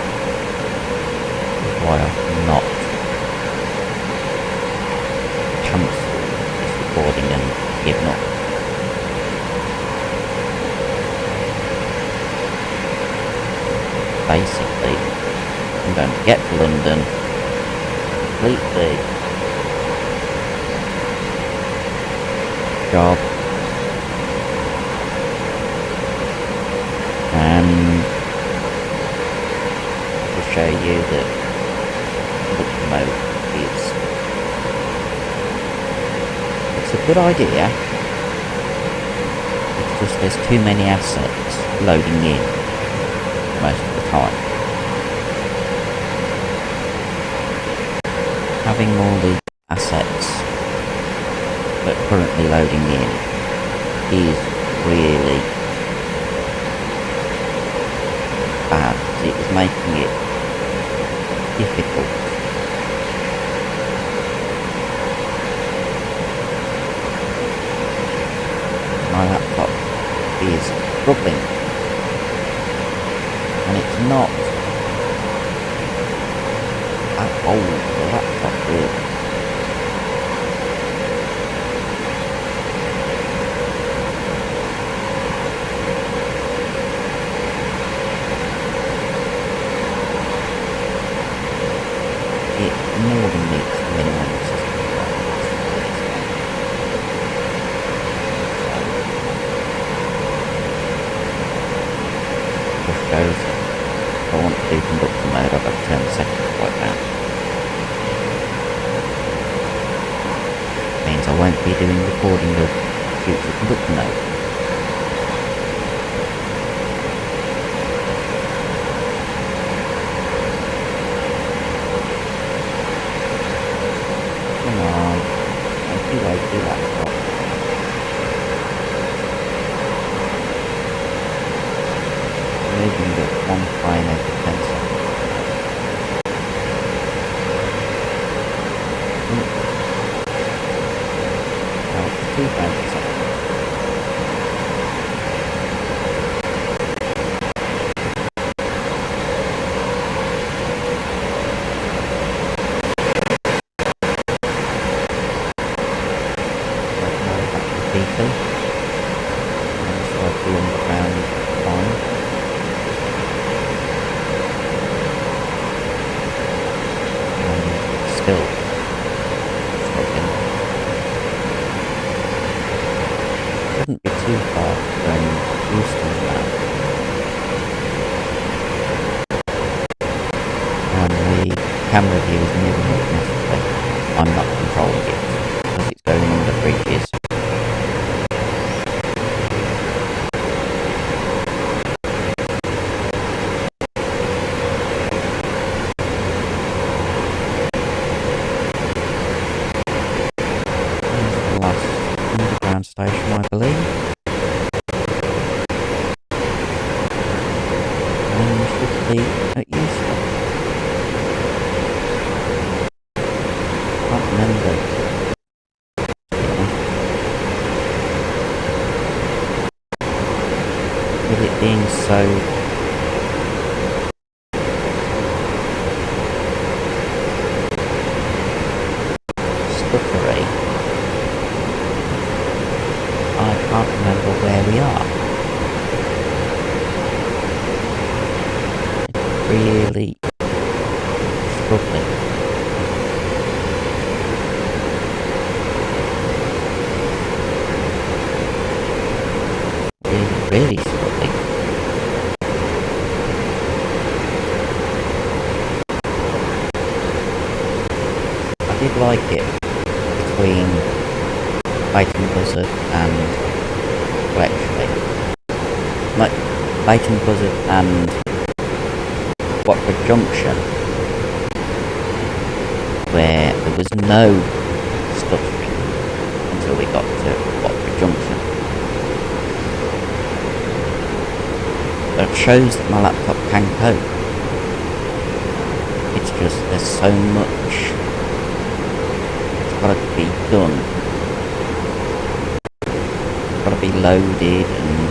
That's why I've not cancelled this recording and given up. Basically, I'm going to get to London, complete the job, and to show you that conductor mode it's a good idea. It's just there's too many assets loading in most of the time. Having all the assets that are currently loading in is really bad. It is making it difficult. My laptop is struggling, and it's not that old a laptop really. It more than meets the minimum system requirements. Just goes, if I want to do conductor mode, I've got to turn the settings right down. Means I won't be doing recording of future conductor mode. Come on, don't you like your laptop? Moving at one frame every 10 seconds. Now it's 2 frames a second. Beacon, and it's like the underground line. And it's still struggling. Shouldn't be too far from Euston now. And camera view is moving automatically. I'm not controlling it because it's going under bridges. There's the last underground station, I believe. And we should be at Euston. Can't remember. With it being so stuttery, I can't remember where we are. It's really struggling. Really struggling. I did like it between Leighton Buzzard and, well, actually, like Leighton Buzzard and Watford Junction, where there was no stuttering until we got to Watford Junction. But it shows that my laptop can cope. It's just there's so much that's got to be done. It's got to be loaded and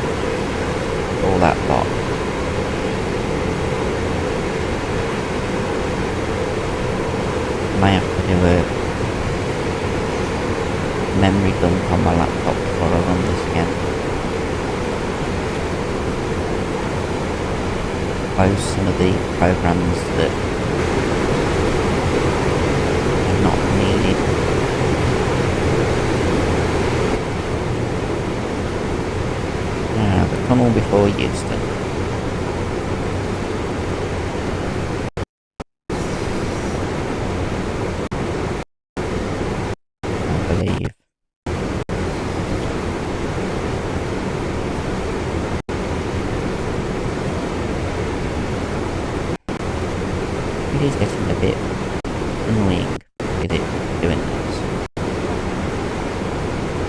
all that lot. May have to do a memory dump on my laptop before I run this again. Close some of the programs that are not needed. Now, the tunnel before Euston. I believe. It is getting a bit annoying with it doing this.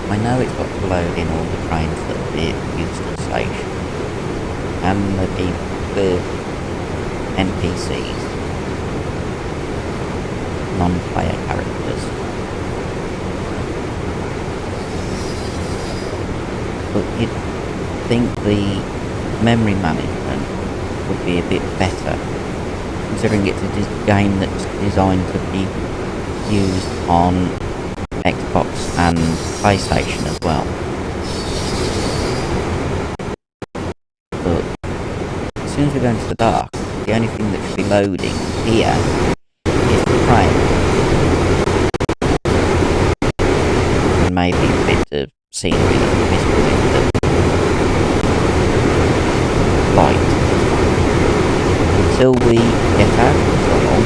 I know it's got to load in all the trains that will be at Euston Station and the NPCs, non-player characters. But you'd think the memory management would be a bit better, considering it's a game that's designed to be used on Xbox and PlayStation as well. But as soon as we go into the dark, the only thing that should be loading here is the train. And maybe a bit of scenery that we missed within the light. Until we get out of the tunnel,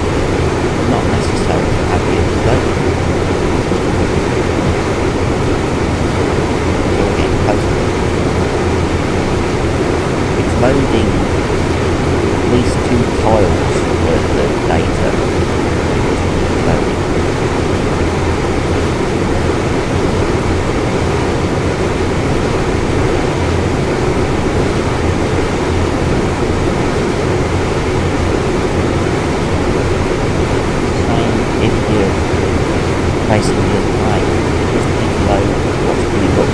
not necessarily have it loaded. Until we get closer. It's loading at least 2 tiles worth of data. Loading. Facing the other way, it doesn't need to load what's coming up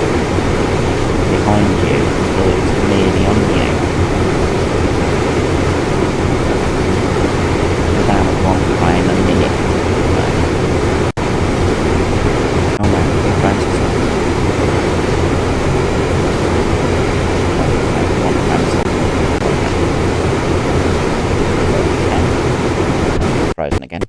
behind you until it's nearly on you. About 1 frame a minute. Oh no, we're going to stop. 1 frame a second. Frozen again.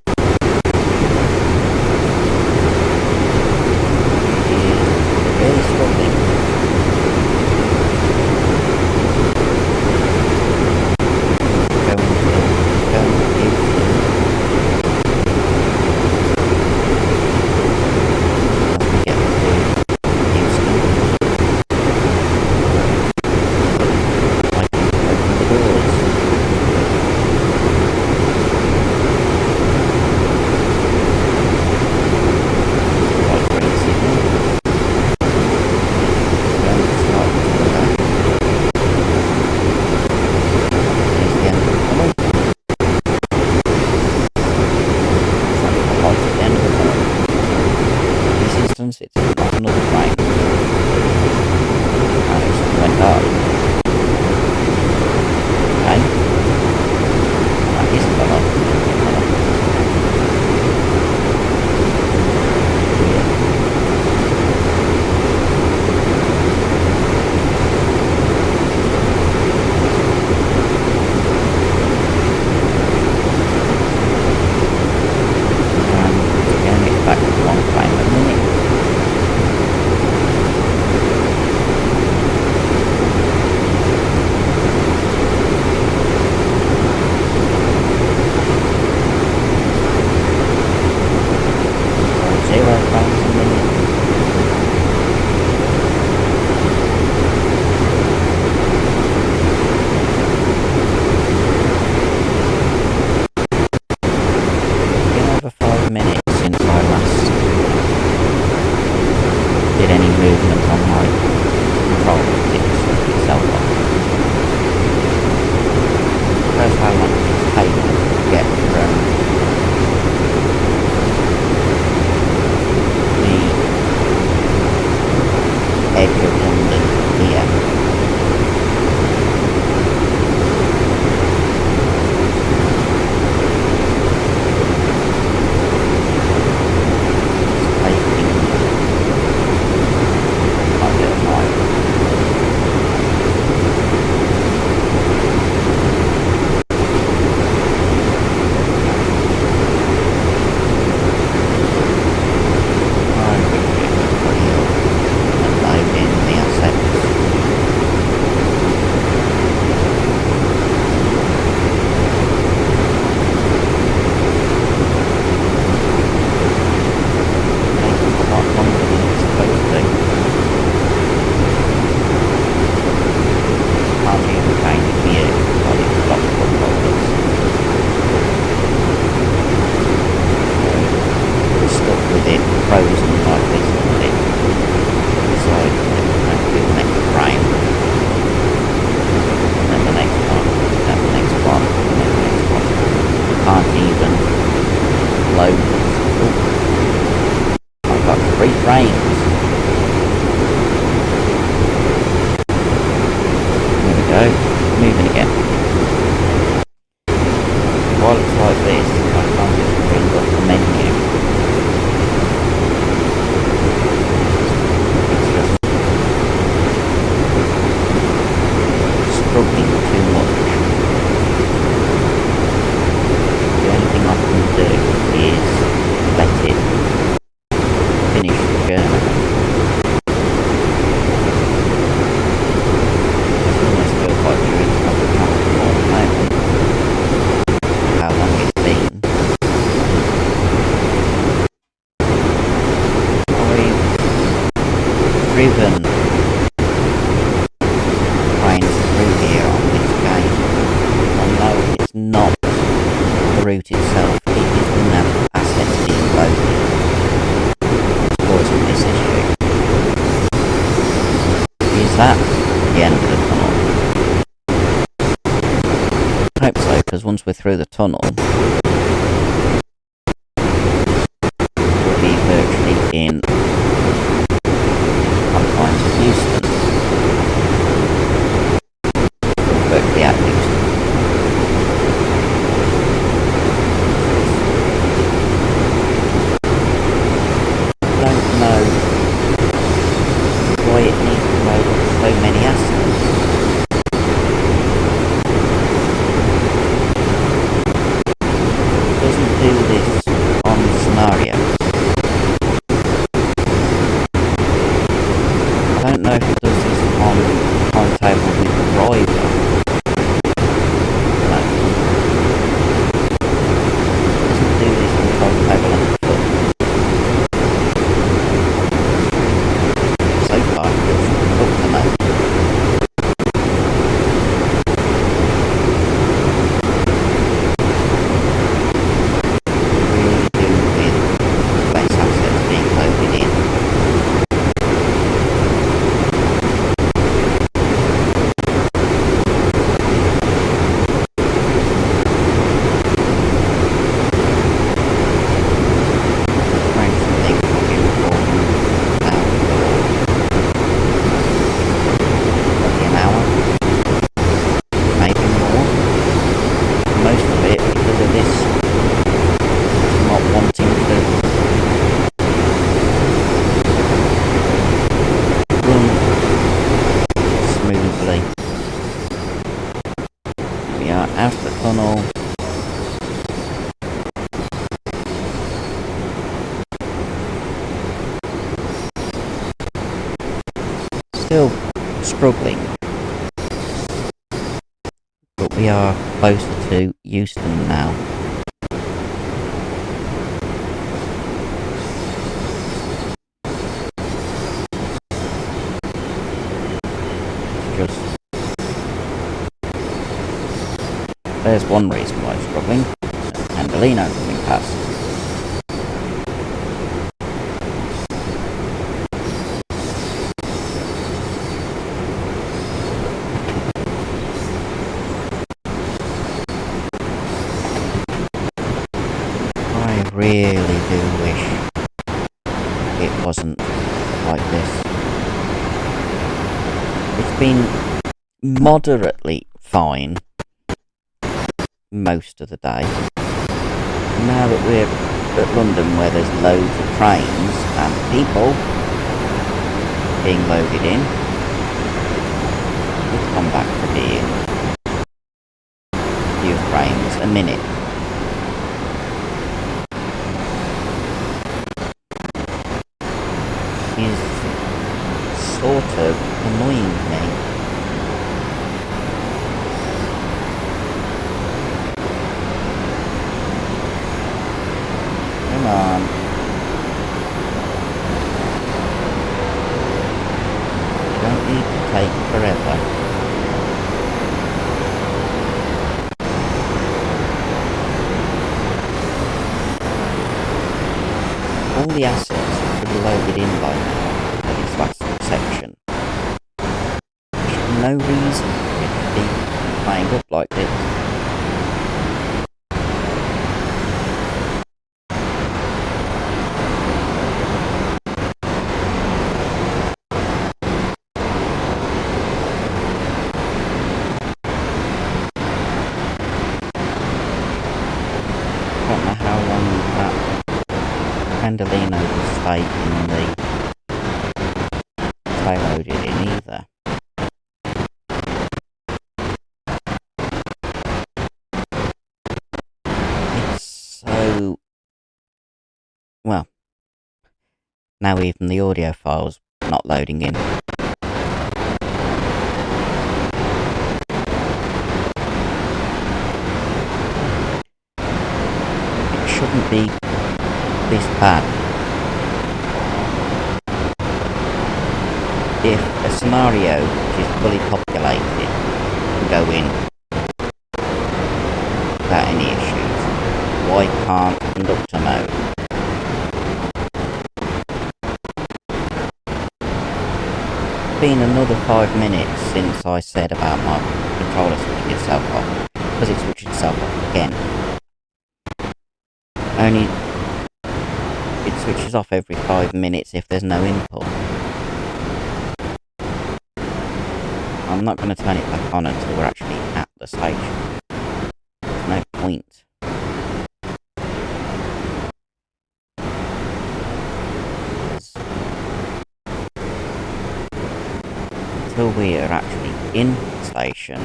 driven trains through here on this game. And no, it's not the route itself, it is the nav assets being loaded. It's causing this issue. Is that the end of the tunnel? I hope so, because once we're through the tunnel, we'll be virtually in confines of Euston. Virtually at Euston. I don't know why it needs to load so many assets. It doesn't do this on scenarios. I don't know if it does this on timetable with the driver. No. It doesn't do this on timetable on foot. So far, it doesn't look the note. Really do with less assets being loaded in. Trying to think what we record now for probably an hour, maybe more. Most of it because of this not wanting to run smoothly. We are out of the tunnel. Still struggling, but we are closer to Euston now. Just there's one reason why I'm struggling. Angelino coming past. I really do wish it wasn't like this. It's been moderately fine most of the day. Now that we're at London, where there's loads of trains and people being loaded in, it's come back to being a few frames a minute. Is sort of annoying me. Come on. Don't need to take forever. All the assets should be loaded in by now for this last section. There's no reason for it to be playing up like this. I don't know how long that Candelino will stay in the payloaded in either. It's so... well, now even the audio file's not loading in. It shouldn't be this bad. if a scenario which is fully populated can go in without any issues, why can't conductor mode? It's been another 5 minutes since I said about my controller switching itself off, because it switched itself off again. Only it switches off every 5 minutes if there's no input. I'm not going to turn it back on until we're actually at the station. There's no point. Until we are actually in the station,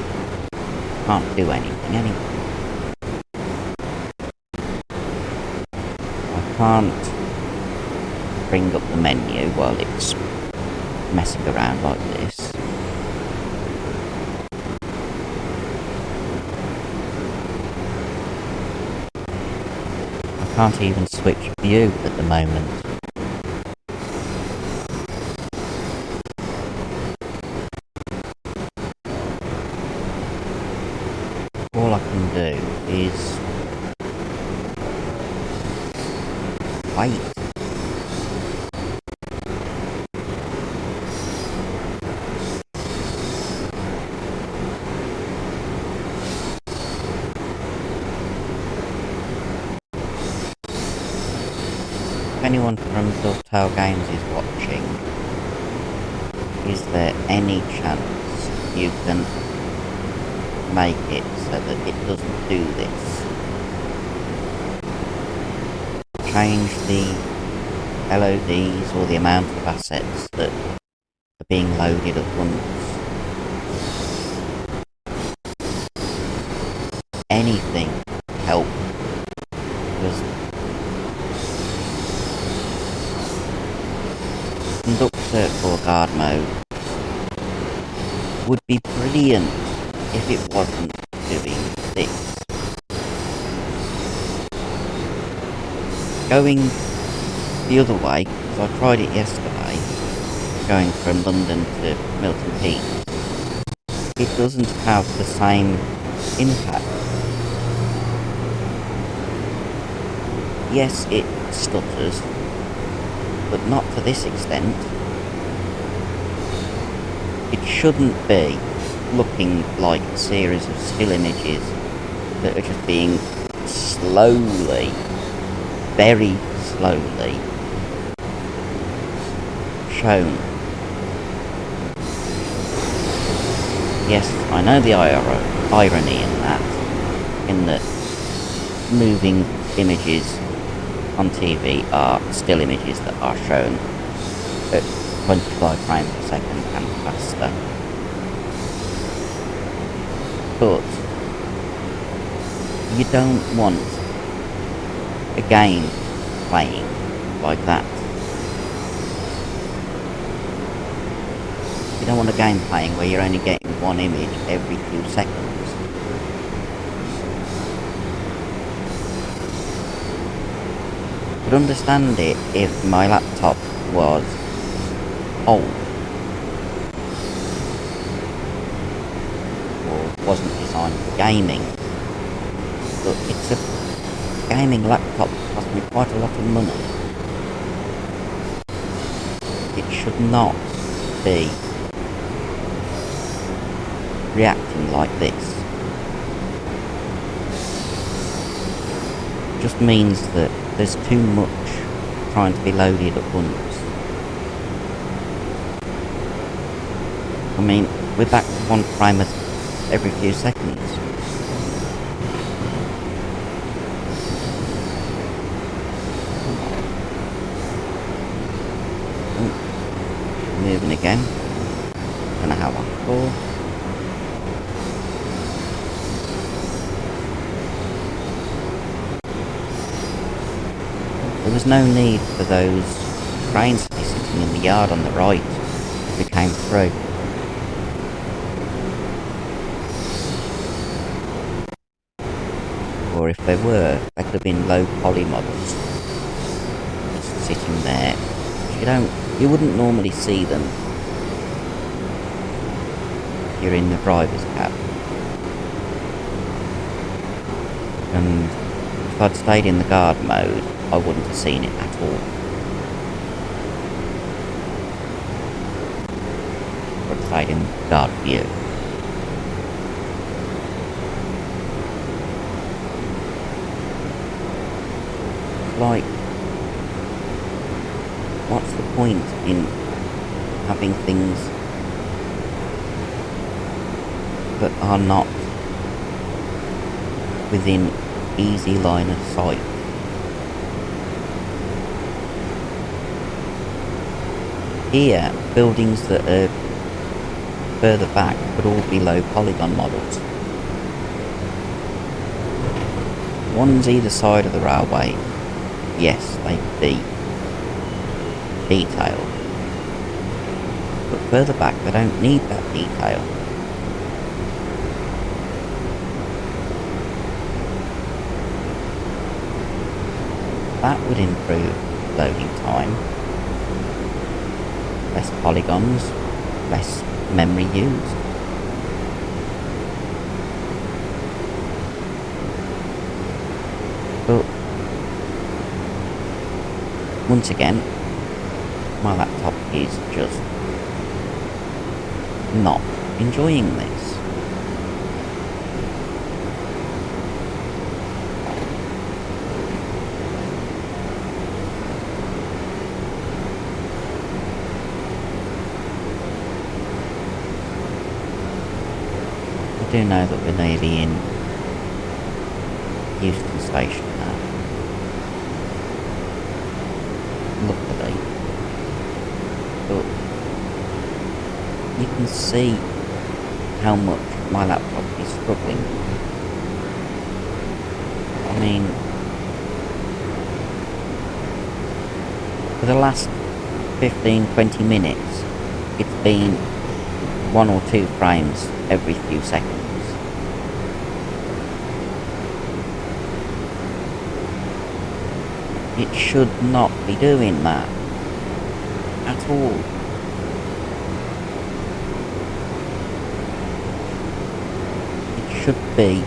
I can't do anything anyway. I can't bring up the menu while it's messing around like this. I can't even switch view at the moment. All I can do is wait. If anyone from Dovetail Games is watching, is there any chance you can make it so that it doesn't do this? Change the LODs or the amount of assets that are being loaded at once. Anything help, because conductor or guard mode would be brilliant if it wasn't doing this. Going the other way, because I tried it yesterday, going from London to Milton Keynes, it doesn't have the same impact. Yes, it stutters, but not to this extent. It shouldn't be looking like a series of still images that are just being slowly, very slowly shown. Yes, I know the irony in that moving images on TV are still images that are shown at 25 frames per second and faster. But you don't want a game playing like that. You don't want a game playing where you're only getting one image every few seconds. I could understand it if my laptop was old or wasn't designed for gaming, but it's a gaming laptop that cost me quite a lot of money. It should not be reacting like this. It just means that there's too much trying to be loaded at once. I mean, we're back to one frame every few seconds. Moving again. Don't know how long for. There was no need for those cranes to be sitting in the yard on the right as we came through. Or if they were, they could have been low poly models just sitting there. You wouldn't normally see them you're in the driver's cab. And if I'd stayed in the guard mode, I wouldn't have seen it at all. Or I'd stayed in guard view. Like, what's the point in having things that are not within easy line of sight? Here, buildings that are further back could all be low polygon models. One's either side of the railway. Yes, they could be detailed, but further back they don't need that detail. That would improve loading time. Less polygons, less memory used. But once again, my laptop is just not enjoying this. I do know that we're nearly in Euston Station now. Luckily. But you can see how much my laptop is struggling. I mean, for the last 15-20 minutes, it's been 1 or 2 frames every few seconds. It should not be doing that at all. It should be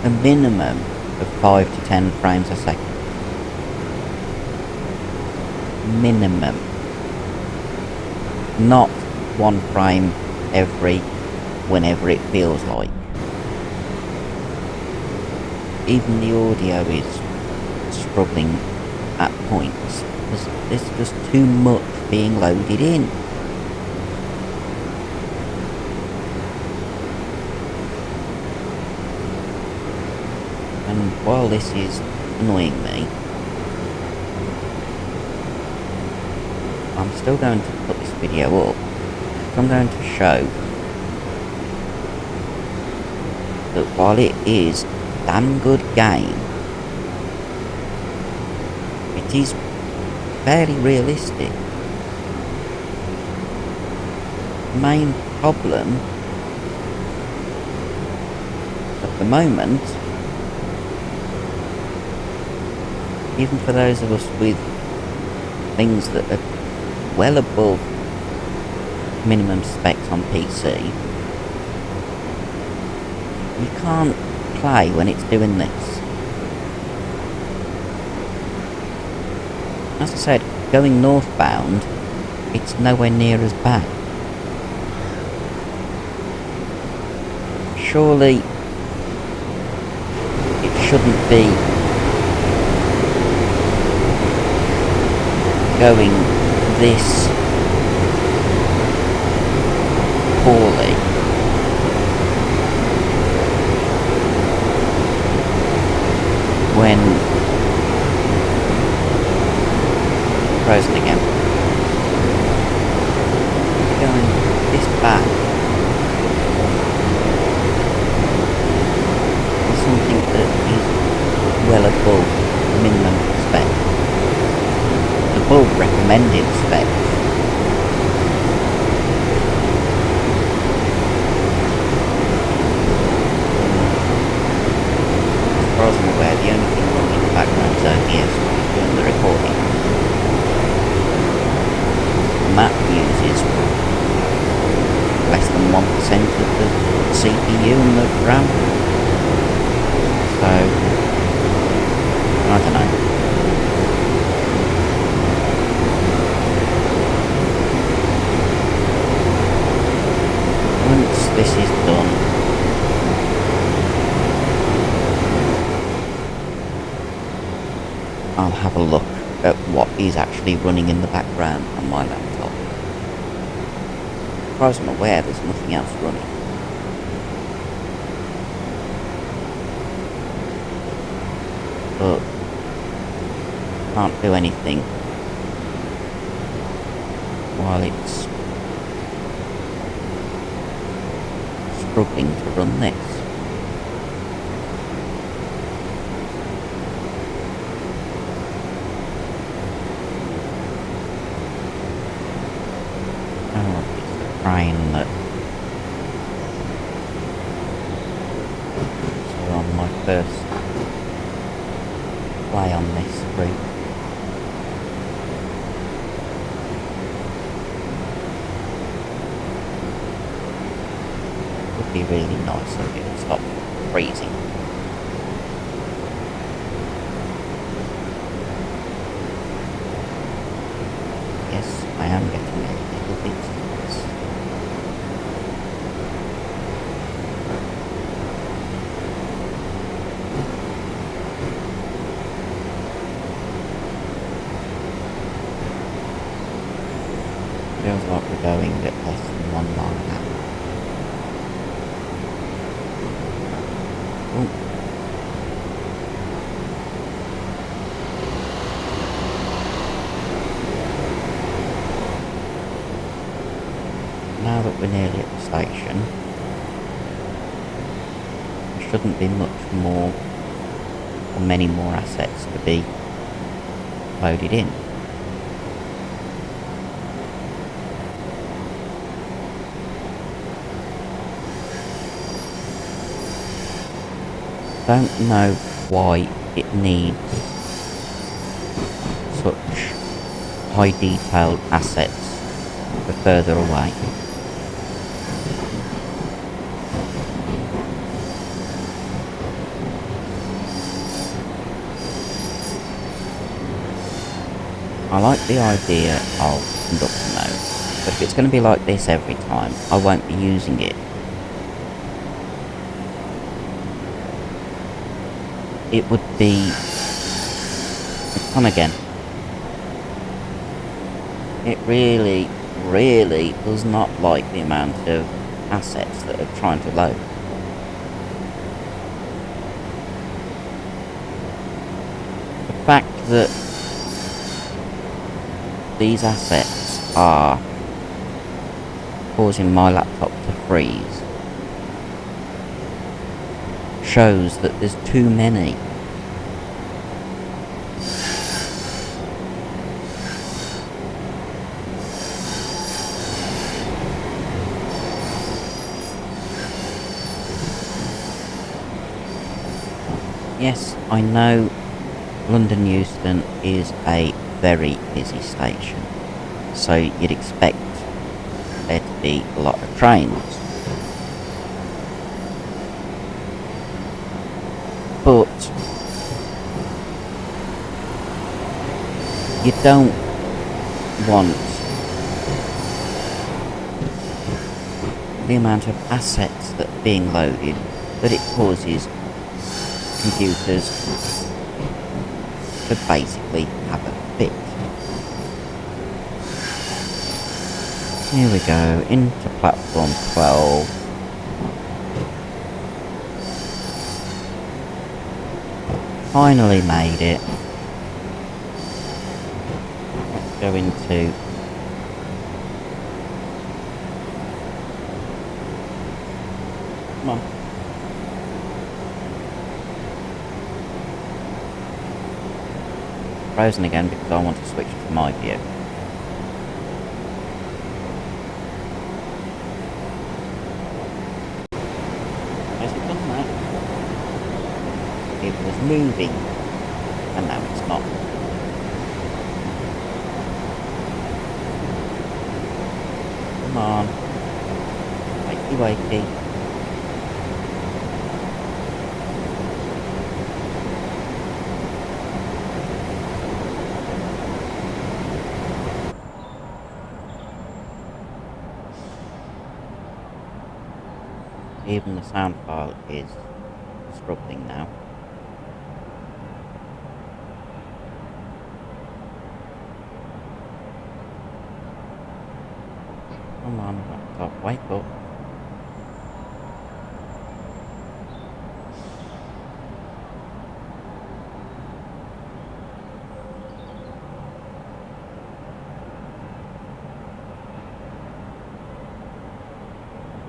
a minimum of 5 to 10 frames a second. Minimum. Not 1 frame every whenever it feels like. Even the audio is struggling at points because there's just too much being loaded in. And while this is annoying me, I'm still going to put this video up. I'm going to show that while it is a damn good game, it is fairly realistic. The main problem at the moment, even for those of us with things that are well above minimum specs on PC, you can't play when it's doing this. As I said, going northbound, it's nowhere near as bad. Surely it shouldn't be going this poorly. When frozen again. Going this bad is something that is well above minimum spec. Above recommended specs. As far as I'm aware, the only thing wrong in the background is OBS doing the recording. And that uses less than 1% of the you and the ram. So, I don't know. Once this is done, I'll have a look at what is actually running in the background on my laptop. As far as I'm aware, there's nothing else running. But can't do anything while it's struggling to run this. Oh, it's the train that... So on my first play on this route. Would be really nice if it would stop freezing. Yes, I am getting a little bit nervous. Feels like we're going at less than 1 mile an hour. Ooh. Now that we're nearly at the station, there shouldn't be much more or many more assets to be loaded in. Don't know why it needs such high detailed assets for further away. I like the idea of conductor mode, but if it's going to be like this every time, I won't be using it. It would be fun again. It really, really does not like the amount of assets that are trying to load. The fact that these assets are causing my laptop to freeze shows that there's too many. Yes, I know London Euston is a very busy station, so you'd expect there to be a lot of trains. But you don't want the amount of assets that are being loaded that it causes computers to basically have a fit. Here we go, into platform 12. Finally made it. Let's go into... Come on. Frozen again because I want to switch to my view. Has it done that? It was moving, and now it's not. Come on. Wakey wakey. even the sound file is struggling now. Come on, laptop, wake up.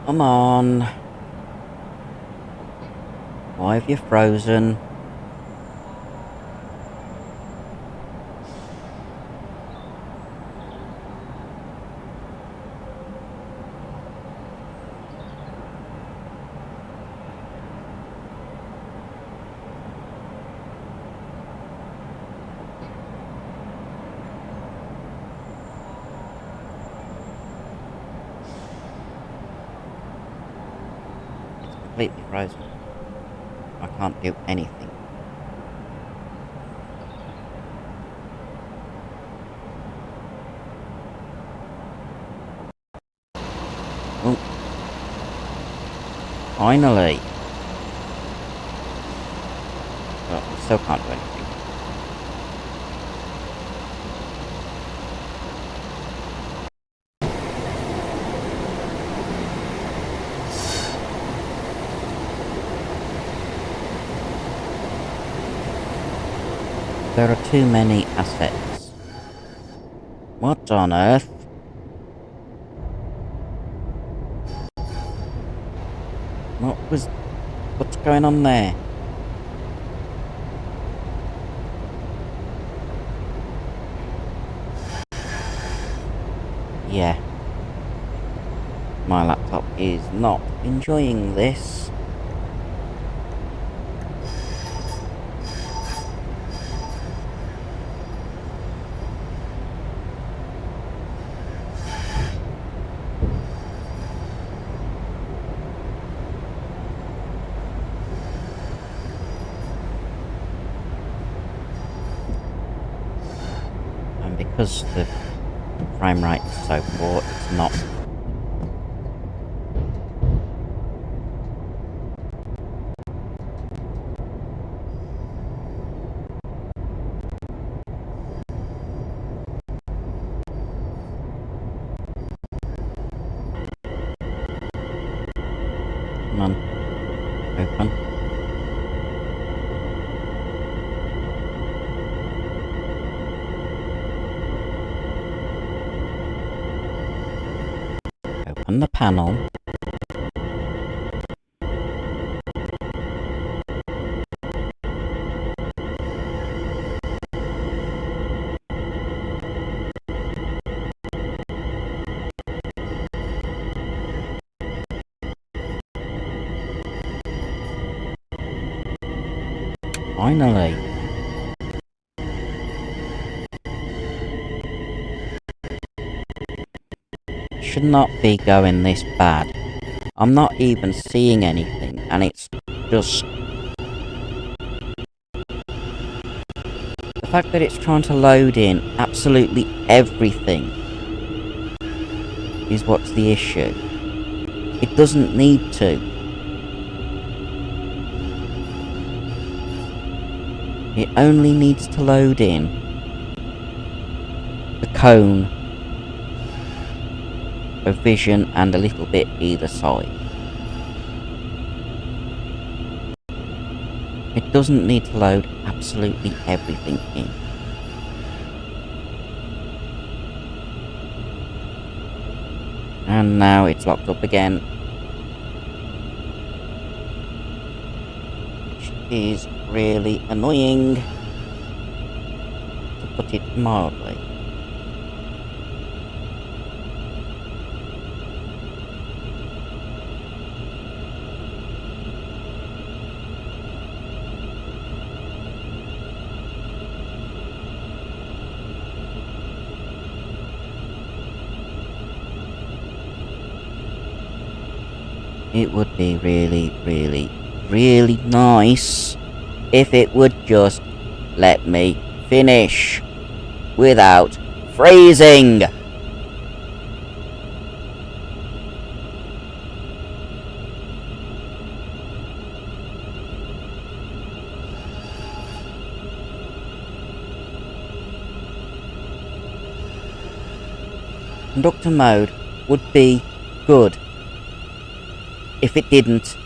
Come on. Why have you frozen? Completely frozen. I can't do anything. Oh. Finally. But I still can't do anything. There are too many assets. What on earth? What's going on there? Yeah. My laptop is not enjoying this. Because the frame rate is so poor, it's not. Come on, open. Open the panel. Finally. Should not be going this bad. I'm not even seeing anything, and it's just... The fact that it's trying to load in absolutely everything is what's the issue. It doesn't need to. It only needs to load in the cone of vision and a little bit either side. It doesn't need to load absolutely everything in. And now it's locked up again. Which is really annoying, to put it mildly. It would be really, really, really nice if it would just let me finish without freezing. Conductor mode would be good if it didn't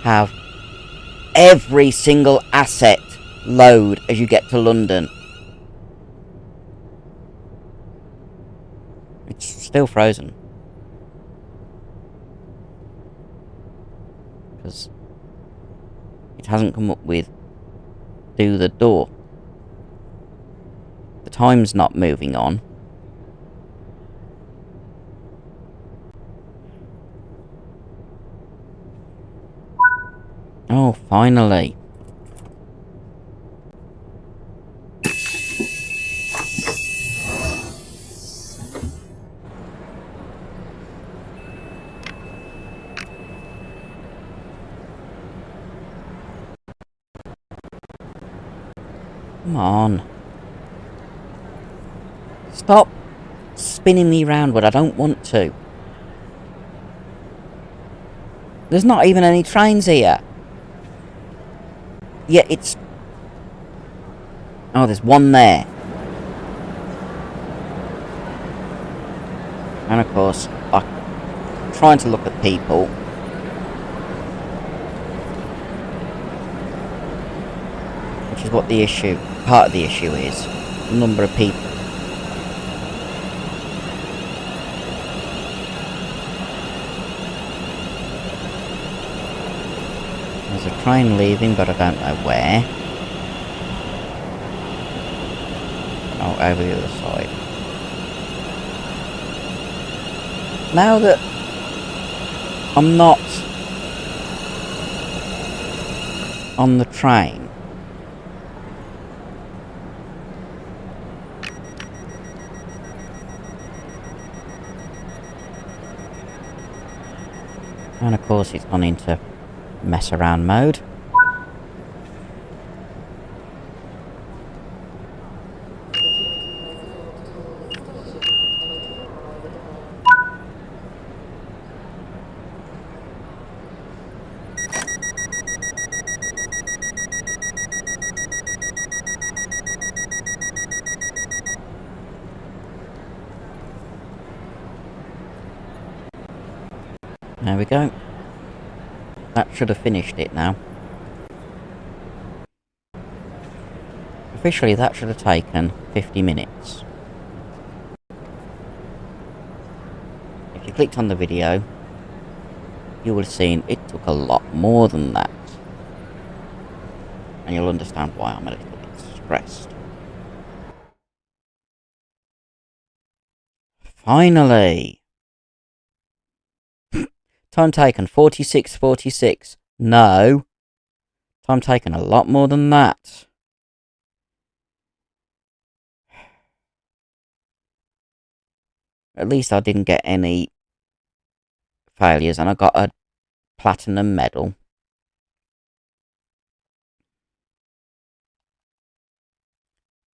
have every single asset load as you get to London. It's still frozen. Because it hasn't come up with do the door. The time's not moving on. Oh, finally. Come on. Stop spinning me round when I don't want to. There's not even any trains here. Yeah, it's... Oh, there's one there. And of course, I'm trying to look at people. Which is what the issue, part of the issue is. The number of people. There's a train leaving, but I don't know where. Oh, over the other side. Now that I'm not on the train, and of course it's gone into mess around mode. There we go. That should have finished it now. Officially, that should have taken 50 minutes. If you clicked on the video, you will have seen it took a lot more than that. And you'll understand why I'm a little bit stressed. Finally! Time taken 46:46. No. Time taken a lot more than that. At least I didn't get any failures and I got a platinum medal.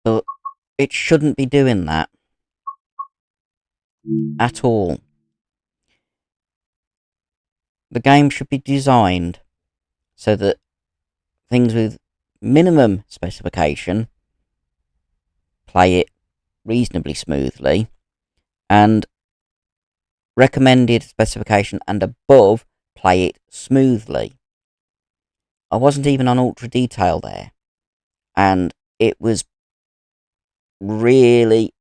But it shouldn't be doing that. At all. The game should be designed so that things with minimum specification play it reasonably smoothly, and recommended specification and above play it smoothly. I wasn't even on ultra detail there, and it was really,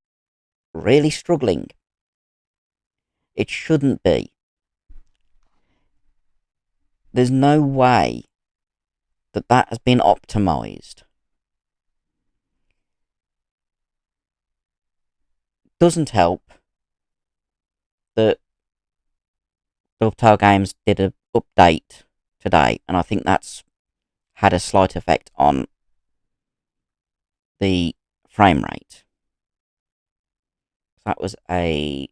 really struggling. It shouldn't be. There's no way that that has been optimised. Doesn't help that Dovetail Games did an update today, and I think that's had a slight effect on the frame rate. That was a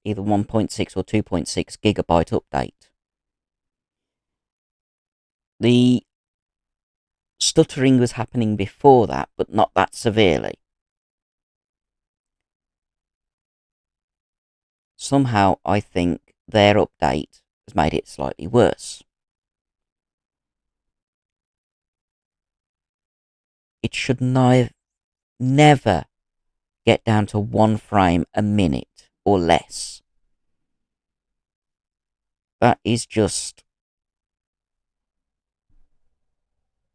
either 1.6 or 2.6 gigabyte update. The stuttering was happening before that, but not that severely. Somehow, I think their update has made it slightly worse. It should never get down to one frame a minute. or less. That is just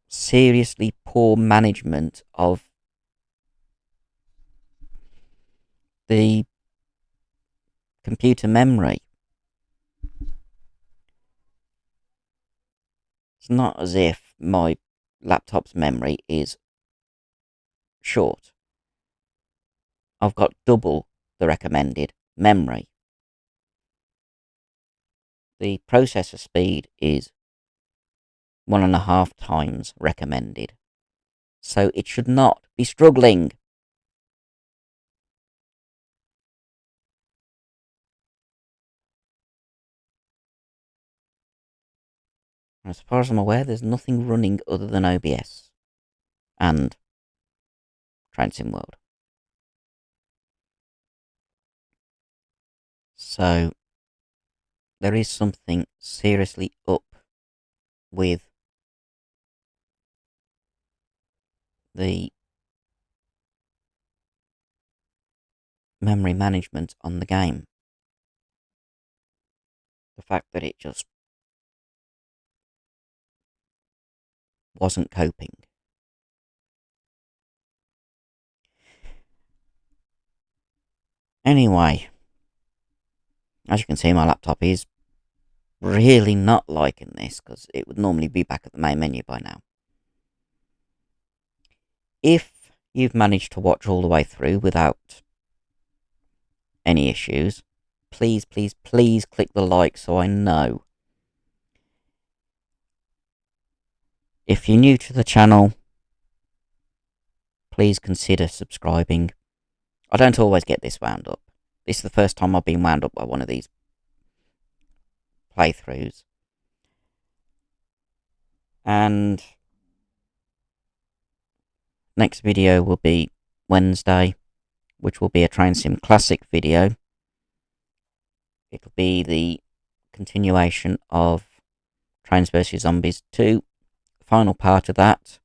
seriously poor management of the computer memory. It's not as if my laptop's memory is short. I've got double the recommended memory. The processor speed is 1.5 times recommended. So it should not be struggling. As far as I'm aware, there's nothing running other than OBS and Train Sim World. So there is something seriously up with the memory management on the game. The fact that it just wasn't coping. Anyway, as you can see, my laptop is really not liking this, because it would normally be back at the main menu by now. If you've managed to watch all the way through without any issues, please, please, please click the like so I know. If you're new to the channel, please consider subscribing. I don't always get this wound up. This is the first time I've been wound up by one of these playthroughs. And next video will be Wednesday, which will be a Train Sim Classic video. It'll be the continuation of Trains vs Zombies 2, the final part of that.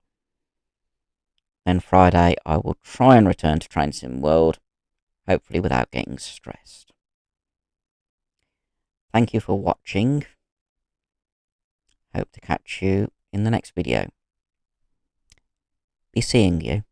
Then Friday I will try and return to Train Sim World, hopefully without getting stressed. Thank you for watching. Hope to catch you in the next video. Be seeing you.